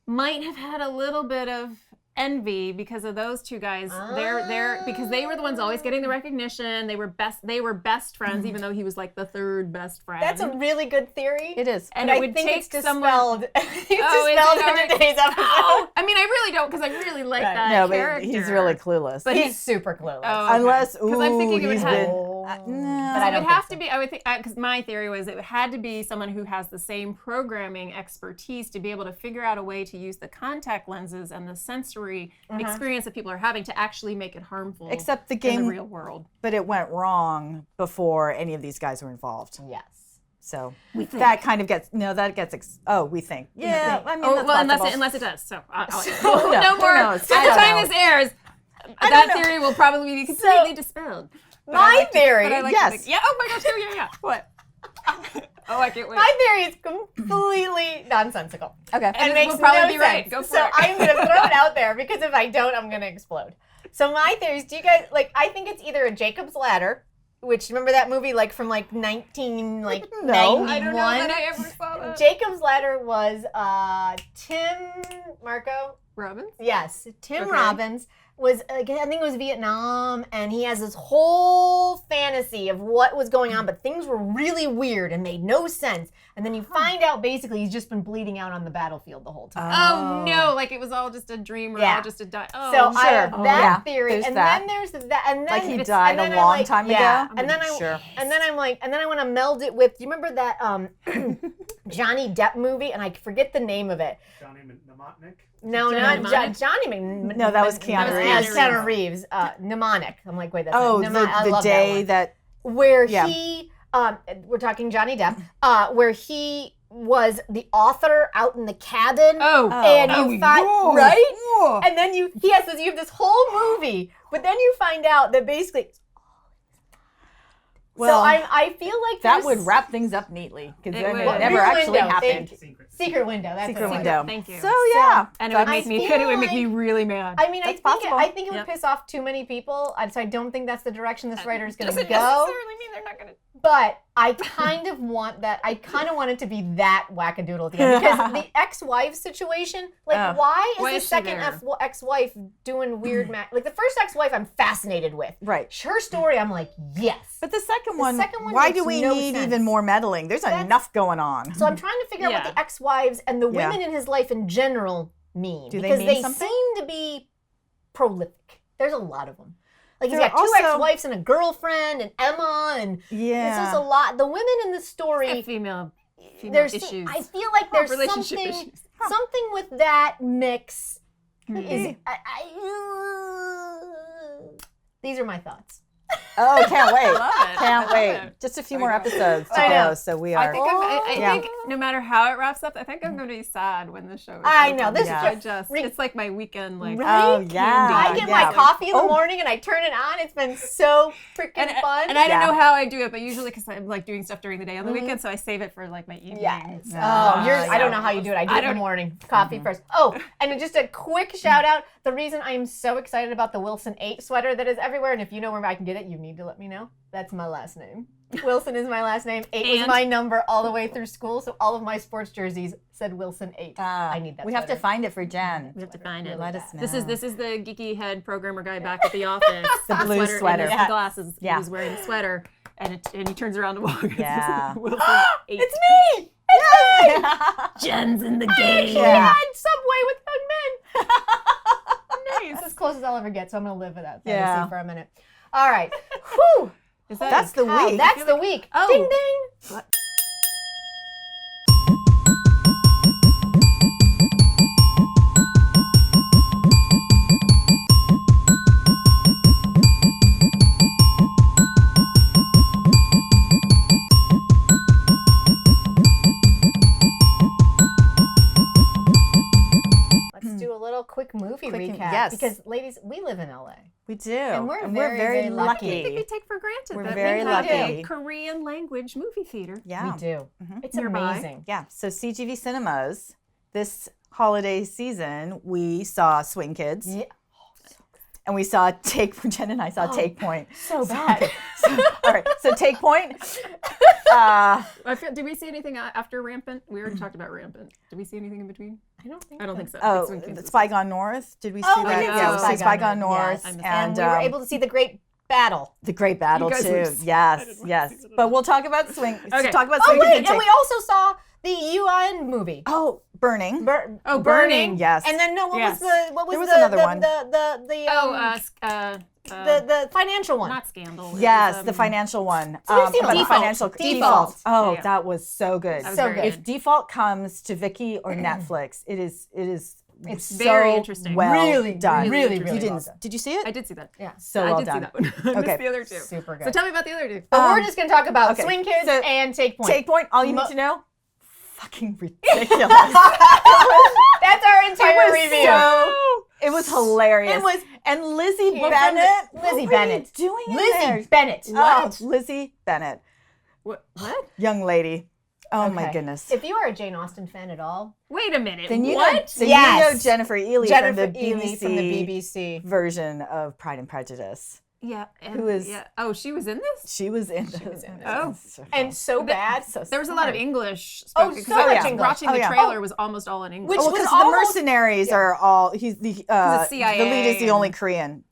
[SPEAKER 2] Might have had a little bit of envy because of those two guys. They're because they were the ones always getting the recognition. They were best friends, even though he was like the third best friend.
[SPEAKER 1] That's a really good theory.
[SPEAKER 3] It is.
[SPEAKER 2] and
[SPEAKER 1] But
[SPEAKER 2] it
[SPEAKER 1] I
[SPEAKER 2] would
[SPEAKER 1] think
[SPEAKER 2] take
[SPEAKER 1] it's
[SPEAKER 2] someone.
[SPEAKER 1] dispelled. It's
[SPEAKER 2] Oh, is it
[SPEAKER 1] dispelled in
[SPEAKER 2] already?
[SPEAKER 1] today's episode.
[SPEAKER 2] Oh, I mean, I really don't because I really like
[SPEAKER 1] Right.
[SPEAKER 2] that
[SPEAKER 3] No,
[SPEAKER 2] character.
[SPEAKER 3] but he's really clueless.
[SPEAKER 2] But
[SPEAKER 1] He's super clueless.
[SPEAKER 2] Oh, okay.
[SPEAKER 3] Unless,
[SPEAKER 2] because I'm thinking it would
[SPEAKER 3] he's
[SPEAKER 2] have.
[SPEAKER 3] been.
[SPEAKER 1] Oh.
[SPEAKER 3] No.
[SPEAKER 1] But I
[SPEAKER 2] It
[SPEAKER 1] don't
[SPEAKER 2] would have
[SPEAKER 1] think
[SPEAKER 2] to be. I would think because my theory was it had to be someone who has the same programming expertise to be able to figure out a way to use the contact lenses and the sensory experience that people are having to actually make it harmful.
[SPEAKER 3] Except the
[SPEAKER 2] in
[SPEAKER 3] game,
[SPEAKER 2] the real world.
[SPEAKER 3] but it went wrong before any of these guys were involved.
[SPEAKER 1] Yes.
[SPEAKER 3] So
[SPEAKER 2] We think.
[SPEAKER 3] that kind of gets we think. Yeah, I mean,
[SPEAKER 2] Oh,
[SPEAKER 3] that's
[SPEAKER 2] well,
[SPEAKER 3] possible.
[SPEAKER 2] unless it does. So,
[SPEAKER 3] who
[SPEAKER 2] no
[SPEAKER 3] knows?
[SPEAKER 2] more.
[SPEAKER 3] Who knows?
[SPEAKER 2] By
[SPEAKER 3] I
[SPEAKER 2] the
[SPEAKER 3] don't
[SPEAKER 2] time
[SPEAKER 3] know.
[SPEAKER 2] this airs,
[SPEAKER 3] don't
[SPEAKER 2] that
[SPEAKER 3] know.
[SPEAKER 2] theory will probably be completely dispelled. But I
[SPEAKER 1] My
[SPEAKER 2] like to-
[SPEAKER 1] theory.
[SPEAKER 2] but I like to
[SPEAKER 3] yes.
[SPEAKER 2] think- yeah. Oh my gosh. Yeah. What? Oh, I can't wait.
[SPEAKER 1] My theory is completely nonsensical.
[SPEAKER 3] Okay.
[SPEAKER 1] And
[SPEAKER 2] it
[SPEAKER 1] makes
[SPEAKER 2] will probably
[SPEAKER 1] no
[SPEAKER 2] be
[SPEAKER 1] sense.
[SPEAKER 2] right. Go for
[SPEAKER 1] so
[SPEAKER 2] it.
[SPEAKER 1] I'm going to throw it out there because if I don't, I'm going to explode. So my theory is, do you guys, like, I think it's either a Jacob's Ladder, which, remember that movie, like, from, like, 1991?
[SPEAKER 3] No.
[SPEAKER 2] I don't know that I ever saw that.
[SPEAKER 1] Jacob's Ladder was Marco?
[SPEAKER 2] Robbins?
[SPEAKER 1] Yes, Tim
[SPEAKER 2] Okay.
[SPEAKER 1] Robbins was, I think it was Vietnam, and he has this whole fantasy of what was going on, but things were really weird and made no sense. And then you find out basically he's just been bleeding out on the battlefield the whole time.
[SPEAKER 2] Oh no! Like it was all just a dream or
[SPEAKER 1] Yeah.
[SPEAKER 2] all just a Oh,
[SPEAKER 1] So I
[SPEAKER 3] sure.
[SPEAKER 1] have
[SPEAKER 3] Oh,
[SPEAKER 1] that
[SPEAKER 3] yeah.
[SPEAKER 1] theory,
[SPEAKER 3] There's
[SPEAKER 1] and
[SPEAKER 3] that.
[SPEAKER 1] then there's that, and then
[SPEAKER 3] Like he
[SPEAKER 1] it's-
[SPEAKER 3] died
[SPEAKER 1] and
[SPEAKER 3] a
[SPEAKER 1] then
[SPEAKER 3] long
[SPEAKER 1] I'm like,
[SPEAKER 3] time
[SPEAKER 1] yeah.
[SPEAKER 3] ago?
[SPEAKER 1] And then
[SPEAKER 3] Sure.
[SPEAKER 1] and then I'm like, and then I want to meld it with. Do you remember that Johnny Depp movie? And I forget the name of it.
[SPEAKER 4] Johnny Mnemonic.
[SPEAKER 1] No,
[SPEAKER 2] Johnny
[SPEAKER 1] not
[SPEAKER 2] Mnemonic?
[SPEAKER 1] Johnny.
[SPEAKER 3] No, that was Keanu
[SPEAKER 1] Yes,
[SPEAKER 2] Reeves.
[SPEAKER 1] Keanu Reeves. Mnemonic. I'm like, wait, that's
[SPEAKER 3] Oh,
[SPEAKER 1] it. I
[SPEAKER 3] the
[SPEAKER 1] love
[SPEAKER 3] day
[SPEAKER 1] that
[SPEAKER 3] that
[SPEAKER 1] one. Where
[SPEAKER 3] yeah.
[SPEAKER 1] he, we're talking Johnny Depp, where he was the author out in the cabin.
[SPEAKER 2] Oh.
[SPEAKER 1] And
[SPEAKER 2] Oh,
[SPEAKER 1] you find
[SPEAKER 2] whoa.
[SPEAKER 1] right,
[SPEAKER 3] Whoa.
[SPEAKER 1] and then you have this whole movie, but then you find out that basically.
[SPEAKER 3] Well,
[SPEAKER 1] so I feel like
[SPEAKER 3] that
[SPEAKER 1] there's-
[SPEAKER 3] would wrap things up neatly because
[SPEAKER 2] It
[SPEAKER 3] then
[SPEAKER 2] would.
[SPEAKER 3] it
[SPEAKER 2] Well,
[SPEAKER 3] never
[SPEAKER 1] Rear
[SPEAKER 3] actually
[SPEAKER 1] Window,
[SPEAKER 3] happened.
[SPEAKER 1] Secret window. That's
[SPEAKER 3] Secret
[SPEAKER 1] it.
[SPEAKER 3] window.
[SPEAKER 2] Thank you.
[SPEAKER 3] So yeah,
[SPEAKER 2] And it would
[SPEAKER 1] I
[SPEAKER 2] make me.
[SPEAKER 1] feel
[SPEAKER 2] It would make
[SPEAKER 1] like-
[SPEAKER 2] me really mad.
[SPEAKER 1] I mean,
[SPEAKER 3] That's
[SPEAKER 1] I
[SPEAKER 3] possible.
[SPEAKER 1] think it would
[SPEAKER 2] Yep.
[SPEAKER 1] piss off too many people. So I don't think that's the direction this writer is going to
[SPEAKER 2] Doesn't
[SPEAKER 1] go.
[SPEAKER 2] necessarily mean they're not going to.
[SPEAKER 1] But I kind of want that. I kind of want it to be that wackadoodle at the end because the ex-wife situation. Like,
[SPEAKER 3] Oh.
[SPEAKER 1] why is
[SPEAKER 2] Why
[SPEAKER 1] the
[SPEAKER 2] is she
[SPEAKER 1] second
[SPEAKER 2] there?
[SPEAKER 1] ex-wife doing weird? Like the first ex-wife, I'm fascinated with.
[SPEAKER 3] right.
[SPEAKER 1] Her story, I'm like, yes.
[SPEAKER 3] But the second
[SPEAKER 1] The
[SPEAKER 3] one,
[SPEAKER 1] second one
[SPEAKER 3] why
[SPEAKER 1] makes
[SPEAKER 3] do we
[SPEAKER 1] no
[SPEAKER 3] need
[SPEAKER 1] sense.
[SPEAKER 3] even more meddling? There's enough going on.
[SPEAKER 1] So I'm trying to figure out what
[SPEAKER 2] Yeah.
[SPEAKER 1] the ex-wives and the
[SPEAKER 3] Yeah.
[SPEAKER 1] women in his life in general mean.
[SPEAKER 3] Do they
[SPEAKER 1] because
[SPEAKER 3] mean
[SPEAKER 1] they
[SPEAKER 3] something?
[SPEAKER 1] seem to be prolific. There's a lot of them. Like he's
[SPEAKER 3] They're
[SPEAKER 1] got two
[SPEAKER 3] also-
[SPEAKER 1] ex-wives and a girlfriend and Emma and it's
[SPEAKER 3] Yeah.
[SPEAKER 1] just a lot. The women in the story,
[SPEAKER 2] Female
[SPEAKER 1] there's
[SPEAKER 2] issues.
[SPEAKER 1] I feel like there's
[SPEAKER 2] Relationship
[SPEAKER 1] something
[SPEAKER 2] issues.
[SPEAKER 1] something with that mix. Is
[SPEAKER 3] Maybe.
[SPEAKER 1] these are my thoughts.
[SPEAKER 3] Oh, can't wait.
[SPEAKER 2] Love it.
[SPEAKER 3] Can't
[SPEAKER 2] I
[SPEAKER 3] wait.
[SPEAKER 2] love it.
[SPEAKER 3] Just a few more episodes to
[SPEAKER 1] I know.
[SPEAKER 3] go. So we are.
[SPEAKER 2] I think, I
[SPEAKER 3] Yeah.
[SPEAKER 2] think no matter how it wraps up, I think I'm going to be sad when the show is
[SPEAKER 1] I
[SPEAKER 2] over.
[SPEAKER 1] know, this
[SPEAKER 3] is
[SPEAKER 2] I
[SPEAKER 1] just-
[SPEAKER 2] it's like my weekend, like,
[SPEAKER 1] Right?
[SPEAKER 3] Oh, yeah.
[SPEAKER 1] I get my
[SPEAKER 3] yeah.
[SPEAKER 1] coffee in the
[SPEAKER 3] Oh.
[SPEAKER 1] morning and I turn it on. It's been so freaking fun.
[SPEAKER 2] And I don't
[SPEAKER 3] Yeah.
[SPEAKER 2] know how I do it, but usually because I'm like doing stuff during the day on the weekend, so I save it for like my evenings.
[SPEAKER 1] Yes.
[SPEAKER 3] Yeah.
[SPEAKER 1] Oh, yours. I don't
[SPEAKER 2] yeah.
[SPEAKER 1] know how you do it. I do it in the
[SPEAKER 2] don't-
[SPEAKER 1] morning. Coffee first. Oh, and then just a quick shout out. The reason I am so excited about the Wilson 8 sweater that is everywhere, and if you know where I can get it, you need to let me know. That's my last name. Wilson is my last name. 8 was
[SPEAKER 2] And-
[SPEAKER 1] my number all the way through school, so all of my sports jerseys said Wilson 8. I need that
[SPEAKER 3] We have to
[SPEAKER 1] sweater.
[SPEAKER 3] find it for Jen.
[SPEAKER 2] We have to find it.
[SPEAKER 3] Let us know.
[SPEAKER 2] This is the geeky head programmer guy back at the office.
[SPEAKER 3] The blue sweater.
[SPEAKER 2] and his
[SPEAKER 3] Yeah.
[SPEAKER 2] glasses.
[SPEAKER 3] Yeah.
[SPEAKER 2] He was wearing a sweater, and he turns around to walk. and it says
[SPEAKER 3] Yeah.
[SPEAKER 2] Wilson 8.
[SPEAKER 1] It's me! It's me!
[SPEAKER 2] Jen's in the
[SPEAKER 1] I
[SPEAKER 2] game.
[SPEAKER 1] actually
[SPEAKER 3] Yeah.
[SPEAKER 1] had Subway with young men.
[SPEAKER 2] Nice.
[SPEAKER 1] That's as close as I'll ever get, so I'm going to live with that fantasy
[SPEAKER 3] Yeah.
[SPEAKER 1] for a minute. All right. Whew.
[SPEAKER 2] Is that
[SPEAKER 3] That's the
[SPEAKER 1] Wow,
[SPEAKER 3] week.
[SPEAKER 1] that's the week.
[SPEAKER 2] Oh.
[SPEAKER 1] Ding ding.
[SPEAKER 2] What?
[SPEAKER 1] Let's do a little quick movie
[SPEAKER 3] Quick,
[SPEAKER 1] recap.
[SPEAKER 3] yes.
[SPEAKER 1] Because, ladies, we live in LA.
[SPEAKER 3] We do.
[SPEAKER 1] And we're
[SPEAKER 3] very,
[SPEAKER 1] very lucky.
[SPEAKER 2] I think we
[SPEAKER 3] lucky.
[SPEAKER 2] take for granted
[SPEAKER 3] We're
[SPEAKER 2] that
[SPEAKER 3] very
[SPEAKER 2] we have a
[SPEAKER 3] lucky.
[SPEAKER 2] Korean language movie theater.
[SPEAKER 3] Yeah.
[SPEAKER 1] We do. It's
[SPEAKER 2] Nearby.
[SPEAKER 1] amazing.
[SPEAKER 3] Yeah. So CGV Cinemas, this holiday season, we saw Swing Kids.
[SPEAKER 1] Yeah.
[SPEAKER 3] And we saw Jen and I saw Take Point.
[SPEAKER 1] So bad.
[SPEAKER 3] All right. So Take Point.
[SPEAKER 2] Did we see anything after Rampant? We already talked about Rampant. Did we see anything in between?
[SPEAKER 1] I don't think
[SPEAKER 2] I don't think so.
[SPEAKER 3] Oh,
[SPEAKER 2] Swing Kids was-
[SPEAKER 3] Spy Gone North. Did we see
[SPEAKER 1] Oh,
[SPEAKER 3] that?
[SPEAKER 1] we
[SPEAKER 2] did
[SPEAKER 3] Yeah,
[SPEAKER 2] see
[SPEAKER 3] we saw Spy Gone
[SPEAKER 1] North,
[SPEAKER 3] North.
[SPEAKER 1] yes.
[SPEAKER 3] And
[SPEAKER 1] we were able to see the great battle.
[SPEAKER 3] the Great Battle
[SPEAKER 2] You guys
[SPEAKER 3] too.
[SPEAKER 2] were s- I
[SPEAKER 3] Yes,
[SPEAKER 2] didn't
[SPEAKER 3] yes.
[SPEAKER 2] see that.
[SPEAKER 3] But we'll talk about Swing.
[SPEAKER 2] Okay.
[SPEAKER 3] Talk about
[SPEAKER 1] Oh,
[SPEAKER 3] Swing
[SPEAKER 1] wait.
[SPEAKER 3] Kids
[SPEAKER 1] And
[SPEAKER 3] and
[SPEAKER 1] we
[SPEAKER 3] Take.
[SPEAKER 1] also saw the UN movie.
[SPEAKER 3] Oh, Burning.
[SPEAKER 2] Burning.
[SPEAKER 3] Yes.
[SPEAKER 1] And then, no, what
[SPEAKER 2] Yes.
[SPEAKER 1] was
[SPEAKER 3] There was
[SPEAKER 1] the,
[SPEAKER 3] another
[SPEAKER 1] the,
[SPEAKER 3] one.
[SPEAKER 1] the financial one.
[SPEAKER 2] not Scandal. It
[SPEAKER 3] Yes,
[SPEAKER 2] was,
[SPEAKER 3] the financial one.
[SPEAKER 1] Did you see
[SPEAKER 3] about the
[SPEAKER 1] Default?
[SPEAKER 3] financial
[SPEAKER 1] Default.
[SPEAKER 3] Oh,
[SPEAKER 2] Yeah.
[SPEAKER 3] that was so good.
[SPEAKER 2] That was
[SPEAKER 1] So
[SPEAKER 2] very
[SPEAKER 1] good.
[SPEAKER 3] If Default comes to Viki or Netflix, it is
[SPEAKER 1] It's
[SPEAKER 3] so
[SPEAKER 2] very interesting.
[SPEAKER 3] well
[SPEAKER 1] Really,
[SPEAKER 3] done.
[SPEAKER 1] really,
[SPEAKER 3] You
[SPEAKER 1] really
[SPEAKER 3] didn't?
[SPEAKER 1] well done.
[SPEAKER 3] Did you see it?
[SPEAKER 2] I did see that.
[SPEAKER 1] Yeah.
[SPEAKER 3] So
[SPEAKER 2] I
[SPEAKER 3] well
[SPEAKER 2] did
[SPEAKER 3] done.
[SPEAKER 2] see that one. I
[SPEAKER 3] Okay.
[SPEAKER 2] missed the other two.
[SPEAKER 1] Super good.
[SPEAKER 2] So tell me about the other two.
[SPEAKER 1] But we're just going to talk about
[SPEAKER 3] okay.
[SPEAKER 1] Swing Kids
[SPEAKER 3] So,
[SPEAKER 1] and Take Point.
[SPEAKER 3] Take Point. All you
[SPEAKER 1] Mo-
[SPEAKER 3] need to know. Fucking ridiculous.
[SPEAKER 1] That's our entire review.
[SPEAKER 3] It was hilarious.
[SPEAKER 1] It was-
[SPEAKER 3] and Lizzie
[SPEAKER 1] Well,
[SPEAKER 3] Bennett.
[SPEAKER 1] from the- Lizzie
[SPEAKER 3] what were
[SPEAKER 1] Bennett.
[SPEAKER 3] you doing in there?
[SPEAKER 1] Lizzie Bennett.
[SPEAKER 3] Oh, Lizzie Bennett,
[SPEAKER 2] What?
[SPEAKER 3] young lady. Oh my
[SPEAKER 1] Okay.
[SPEAKER 3] goodness.
[SPEAKER 1] If you are a Jane Austen fan at all,
[SPEAKER 2] Wait a minute.
[SPEAKER 3] Then you
[SPEAKER 2] what?
[SPEAKER 3] know, then
[SPEAKER 1] Yes.
[SPEAKER 3] you know Jennifer Ely
[SPEAKER 1] Jennifer
[SPEAKER 3] from the
[SPEAKER 1] Ely
[SPEAKER 3] BBC,
[SPEAKER 1] from the BBC.
[SPEAKER 3] version of Pride and Prejudice.
[SPEAKER 2] Yeah. And,
[SPEAKER 3] Who is-
[SPEAKER 2] Yeah. Oh, she was in this?
[SPEAKER 3] She was in.
[SPEAKER 1] was in it.
[SPEAKER 2] Oh.
[SPEAKER 1] And so bad.
[SPEAKER 2] There was a lot of English
[SPEAKER 1] Oh,
[SPEAKER 2] spoken.
[SPEAKER 1] so
[SPEAKER 2] 'cause I
[SPEAKER 1] much
[SPEAKER 2] was
[SPEAKER 1] English.
[SPEAKER 2] Watching
[SPEAKER 3] Oh,
[SPEAKER 2] the
[SPEAKER 3] yeah.
[SPEAKER 2] trailer was almost all in English.
[SPEAKER 1] Which
[SPEAKER 3] Oh,
[SPEAKER 1] was
[SPEAKER 3] because
[SPEAKER 1] almost-
[SPEAKER 3] the mercenaries are all. He's the
[SPEAKER 2] CIA
[SPEAKER 3] the lead is the
[SPEAKER 2] and-
[SPEAKER 3] only Korean.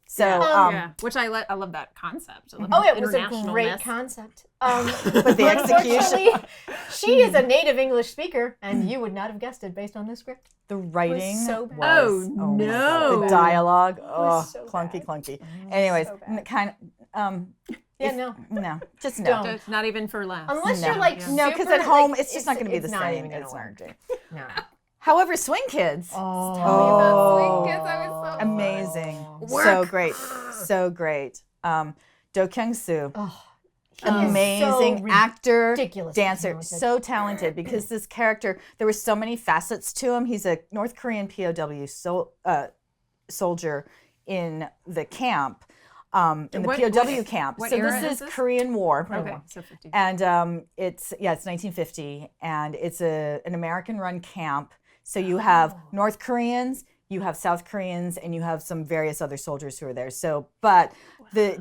[SPEAKER 3] So
[SPEAKER 2] yeah. Which I love that concept. I love
[SPEAKER 1] Oh,
[SPEAKER 2] the
[SPEAKER 1] it was a great
[SPEAKER 2] internationalness.
[SPEAKER 1] concept.
[SPEAKER 3] But the execution.
[SPEAKER 1] Unfortunately, she is a native English speaker, and you would not have guessed it based on the script.
[SPEAKER 3] the writing
[SPEAKER 1] so bad.
[SPEAKER 3] was,
[SPEAKER 2] Oh,
[SPEAKER 3] my
[SPEAKER 2] no.
[SPEAKER 3] God. The dialogue,
[SPEAKER 1] was so
[SPEAKER 3] clunky,
[SPEAKER 1] bad.
[SPEAKER 3] clunky. Anyways,
[SPEAKER 1] so bad.
[SPEAKER 3] kind of,
[SPEAKER 1] Yeah,
[SPEAKER 3] if-
[SPEAKER 1] no.
[SPEAKER 3] no, just no.
[SPEAKER 1] Don't.
[SPEAKER 2] Just not even for laughs.
[SPEAKER 1] Unless
[SPEAKER 3] No.
[SPEAKER 1] you're like
[SPEAKER 2] Yeah.
[SPEAKER 3] No, because
[SPEAKER 1] super,
[SPEAKER 3] at home
[SPEAKER 1] like,
[SPEAKER 3] it's just not going to be the
[SPEAKER 1] not
[SPEAKER 3] same.
[SPEAKER 1] even gonna
[SPEAKER 3] It's not
[SPEAKER 1] work.
[SPEAKER 3] gonna-
[SPEAKER 1] No.
[SPEAKER 3] However, Swing Kids,
[SPEAKER 1] Oh,
[SPEAKER 2] Tell me about Swing Kids. I was so
[SPEAKER 3] amazing,
[SPEAKER 2] Work.
[SPEAKER 3] so great, so great. Do Kyung Soo,
[SPEAKER 1] Oh,
[SPEAKER 3] amazing actor,
[SPEAKER 1] ridiculously
[SPEAKER 3] dancer,
[SPEAKER 1] talented.
[SPEAKER 3] so talented. Because this character, there were so many facets to him. He's a North Korean POW soldier in the camp, in the
[SPEAKER 2] What-
[SPEAKER 3] POW
[SPEAKER 2] what-
[SPEAKER 3] camp.
[SPEAKER 2] what
[SPEAKER 3] So
[SPEAKER 2] era
[SPEAKER 3] this
[SPEAKER 2] is
[SPEAKER 3] is
[SPEAKER 2] this?
[SPEAKER 3] Korean War.
[SPEAKER 2] Okay, so 50.
[SPEAKER 3] And it's 1950, and it's an American-run camp. So you have North Koreans, you have South Koreans, and you have some various other soldiers who are there. So, but the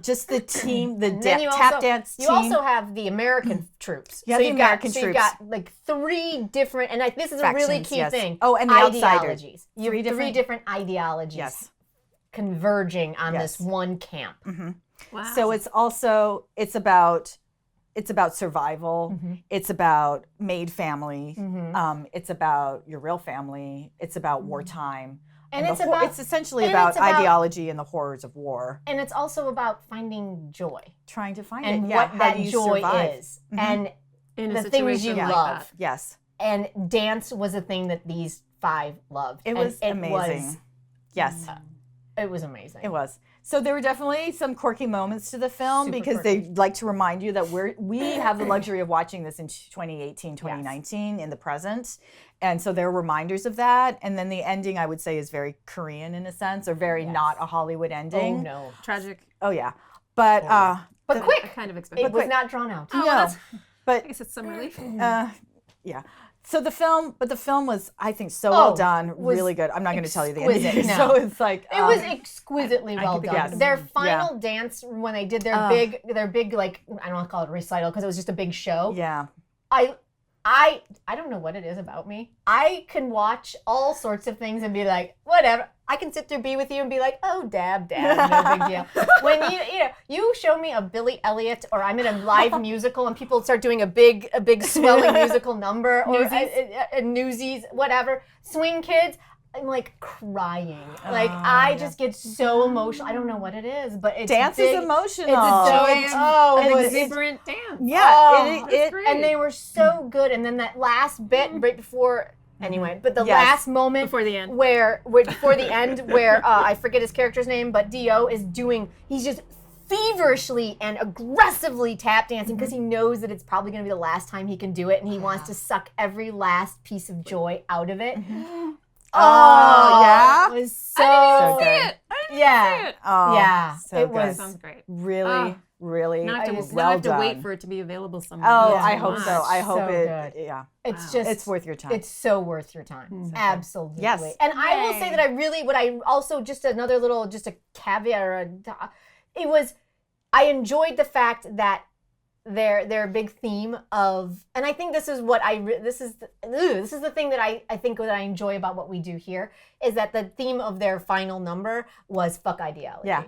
[SPEAKER 3] team, the
[SPEAKER 1] And then you
[SPEAKER 3] tap
[SPEAKER 1] also-
[SPEAKER 3] dance team.
[SPEAKER 1] You also have the American troops.
[SPEAKER 3] You have the
[SPEAKER 1] you've
[SPEAKER 3] American
[SPEAKER 1] got,
[SPEAKER 3] troops.
[SPEAKER 1] So you've got like three different, and this is a really
[SPEAKER 3] Factions,
[SPEAKER 1] key
[SPEAKER 3] yes.
[SPEAKER 1] thing.
[SPEAKER 3] Oh, and the outsider.
[SPEAKER 1] ideologies. You
[SPEAKER 3] Three
[SPEAKER 1] have three
[SPEAKER 3] different-
[SPEAKER 1] different ideologies
[SPEAKER 3] Yes.
[SPEAKER 1] converging on
[SPEAKER 3] Yes.
[SPEAKER 1] this one camp.
[SPEAKER 2] Wow.
[SPEAKER 3] So it's also it's about survival. It's about made family. It's about your real family. It's about wartime.
[SPEAKER 1] And it's
[SPEAKER 3] it's essentially
[SPEAKER 1] and
[SPEAKER 3] about
[SPEAKER 1] it's about-
[SPEAKER 3] ideology and the horrors of war.
[SPEAKER 1] And it's also about finding joy
[SPEAKER 3] Trying to find
[SPEAKER 1] and
[SPEAKER 3] it. Yeah,
[SPEAKER 1] what
[SPEAKER 3] how
[SPEAKER 1] that
[SPEAKER 3] do you
[SPEAKER 1] joy
[SPEAKER 3] survive?
[SPEAKER 1] is, and
[SPEAKER 2] in a
[SPEAKER 1] the things
[SPEAKER 2] situation
[SPEAKER 1] you
[SPEAKER 2] like
[SPEAKER 1] love.
[SPEAKER 2] that.
[SPEAKER 3] Yes,
[SPEAKER 1] And dance was a thing that these five loved.
[SPEAKER 3] it
[SPEAKER 1] And
[SPEAKER 3] was amazing. Yes,
[SPEAKER 1] It was amazing.
[SPEAKER 3] It was. So there were definitely some quirky moments to the film
[SPEAKER 1] Super
[SPEAKER 3] because
[SPEAKER 1] quirky.
[SPEAKER 3] they like to remind you that we have the luxury of watching this in 2018, 2019 in the present. And so there are reminders of that. And then the ending, I would say, is very Korean in a sense, or very not a Hollywood ending.
[SPEAKER 1] Oh no.
[SPEAKER 2] Tragic.
[SPEAKER 3] Oh yeah. But
[SPEAKER 1] But
[SPEAKER 2] I
[SPEAKER 1] quick.
[SPEAKER 2] kind of expected.
[SPEAKER 1] It was not drawn out.
[SPEAKER 2] Oh,
[SPEAKER 3] no.
[SPEAKER 2] well, I
[SPEAKER 3] But
[SPEAKER 2] guess it's some relief.
[SPEAKER 3] yeah. So the film was, I think, so well done,
[SPEAKER 1] was
[SPEAKER 3] really good. I'm not going to tell you the ending.
[SPEAKER 1] exquisite, no.
[SPEAKER 3] So it's like
[SPEAKER 1] It was exquisitely well
[SPEAKER 3] could
[SPEAKER 1] done.
[SPEAKER 3] guess.
[SPEAKER 1] Their final dance when they did their big like I don't want to call it a recital because it was just a big show.
[SPEAKER 3] yeah.
[SPEAKER 1] I don't know what it is about me. I can watch all sorts of things and be like, whatever. I can sit there, be with you, and be like, oh, dab, no big deal. When you show me a Billy Elliot, or I'm in a live musical, and people start doing a big swelling musical number, or Newsies, whatever, Swing Kids. I'm like crying. Like I just get so emotional. I don't know what it is, but it's
[SPEAKER 3] Dance
[SPEAKER 1] big.
[SPEAKER 3] is emotional.
[SPEAKER 1] It was
[SPEAKER 2] Exuberant dance.
[SPEAKER 3] Yeah,
[SPEAKER 1] and they were so good. And then that last bit right before, anyway, but the last moment
[SPEAKER 2] Before the end.
[SPEAKER 1] where before the end, where I forget his character's name, but Dio is he's just feverishly and aggressively tap dancing because he knows that it's probably going to be the last time he can do it, and he wants to suck every last piece of joy out of it.
[SPEAKER 3] Oh, yeah?
[SPEAKER 1] It was so.
[SPEAKER 2] I didn't even
[SPEAKER 3] good.
[SPEAKER 2] see it.
[SPEAKER 3] Oh,
[SPEAKER 1] Yeah,
[SPEAKER 3] so
[SPEAKER 1] it
[SPEAKER 3] good.
[SPEAKER 1] was
[SPEAKER 2] Sounds great.
[SPEAKER 3] Really, really
[SPEAKER 2] Now I have to,
[SPEAKER 3] well
[SPEAKER 2] now I have to
[SPEAKER 3] done.
[SPEAKER 2] wait for it to be available somewhere.
[SPEAKER 3] Oh,
[SPEAKER 1] Yeah.
[SPEAKER 3] I hope so. I hope
[SPEAKER 1] So
[SPEAKER 3] it.
[SPEAKER 1] good.
[SPEAKER 3] Yeah,
[SPEAKER 1] It's just.
[SPEAKER 3] it's worth your time.
[SPEAKER 1] It's so worth your time. Absolutely.
[SPEAKER 3] Yes.
[SPEAKER 1] And I will say that what I also, just another little, just a caveat I enjoyed the fact that their big theme of, and I think this is what this is the thing that I think that I enjoy about what we do here, is that the theme of their final number was fuck ideology.
[SPEAKER 3] Yeah.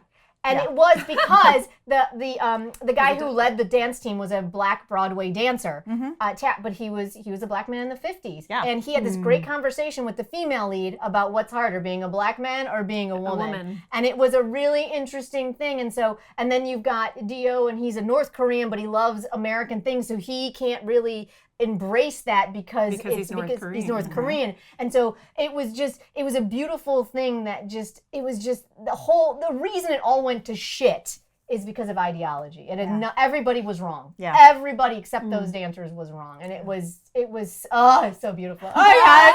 [SPEAKER 1] And it was because the guy who led the dance team was a black Broadway dancer, but he was a black man in the 50s.
[SPEAKER 3] Yeah.
[SPEAKER 1] And he had this great conversation with the female lead about what's harder, being a black man or being a woman. And it was a really interesting thing. And then you've got Dio, and he's a North Korean, but he loves American things, so he can't really embrace that because he's North Korean. And so it was a beautiful thing that the reason it all went to shit is because of ideology. And everybody was wrong. Yeah. Everybody except those dancers was wrong. And it was it's so beautiful. Oh yeah,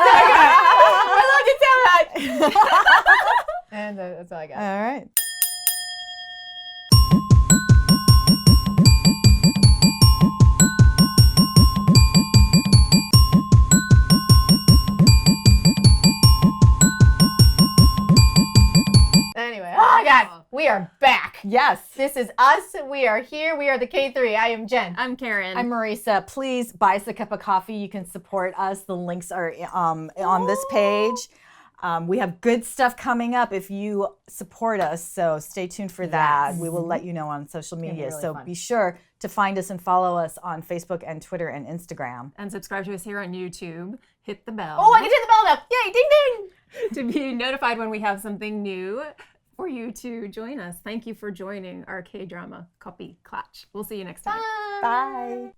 [SPEAKER 1] I love to tell that. And that's all I got.
[SPEAKER 3] All right.
[SPEAKER 1] Anyway, oh my God, we are back.
[SPEAKER 3] Yes.
[SPEAKER 1] This is us. We are here. We are the K3. I am Jen.
[SPEAKER 2] I'm Karen.
[SPEAKER 3] I'm Marisa. Please buy us a cup of coffee. You can support us. The links are on this page. We have good stuff coming up if you support us, so stay tuned for that. We will let you know on social media.
[SPEAKER 1] really
[SPEAKER 3] So
[SPEAKER 1] fun.
[SPEAKER 3] be sure to find us and follow us on Facebook and Twitter and Instagram.
[SPEAKER 2] And subscribe to us here on YouTube. Hit the bell.
[SPEAKER 1] Oh, I can hit the bell now. Yay, ding ding.
[SPEAKER 2] To be notified when we have something new for you to join us. Thank you for joining our K-drama KEOPI Klatch. We'll see you next time.
[SPEAKER 3] Bye.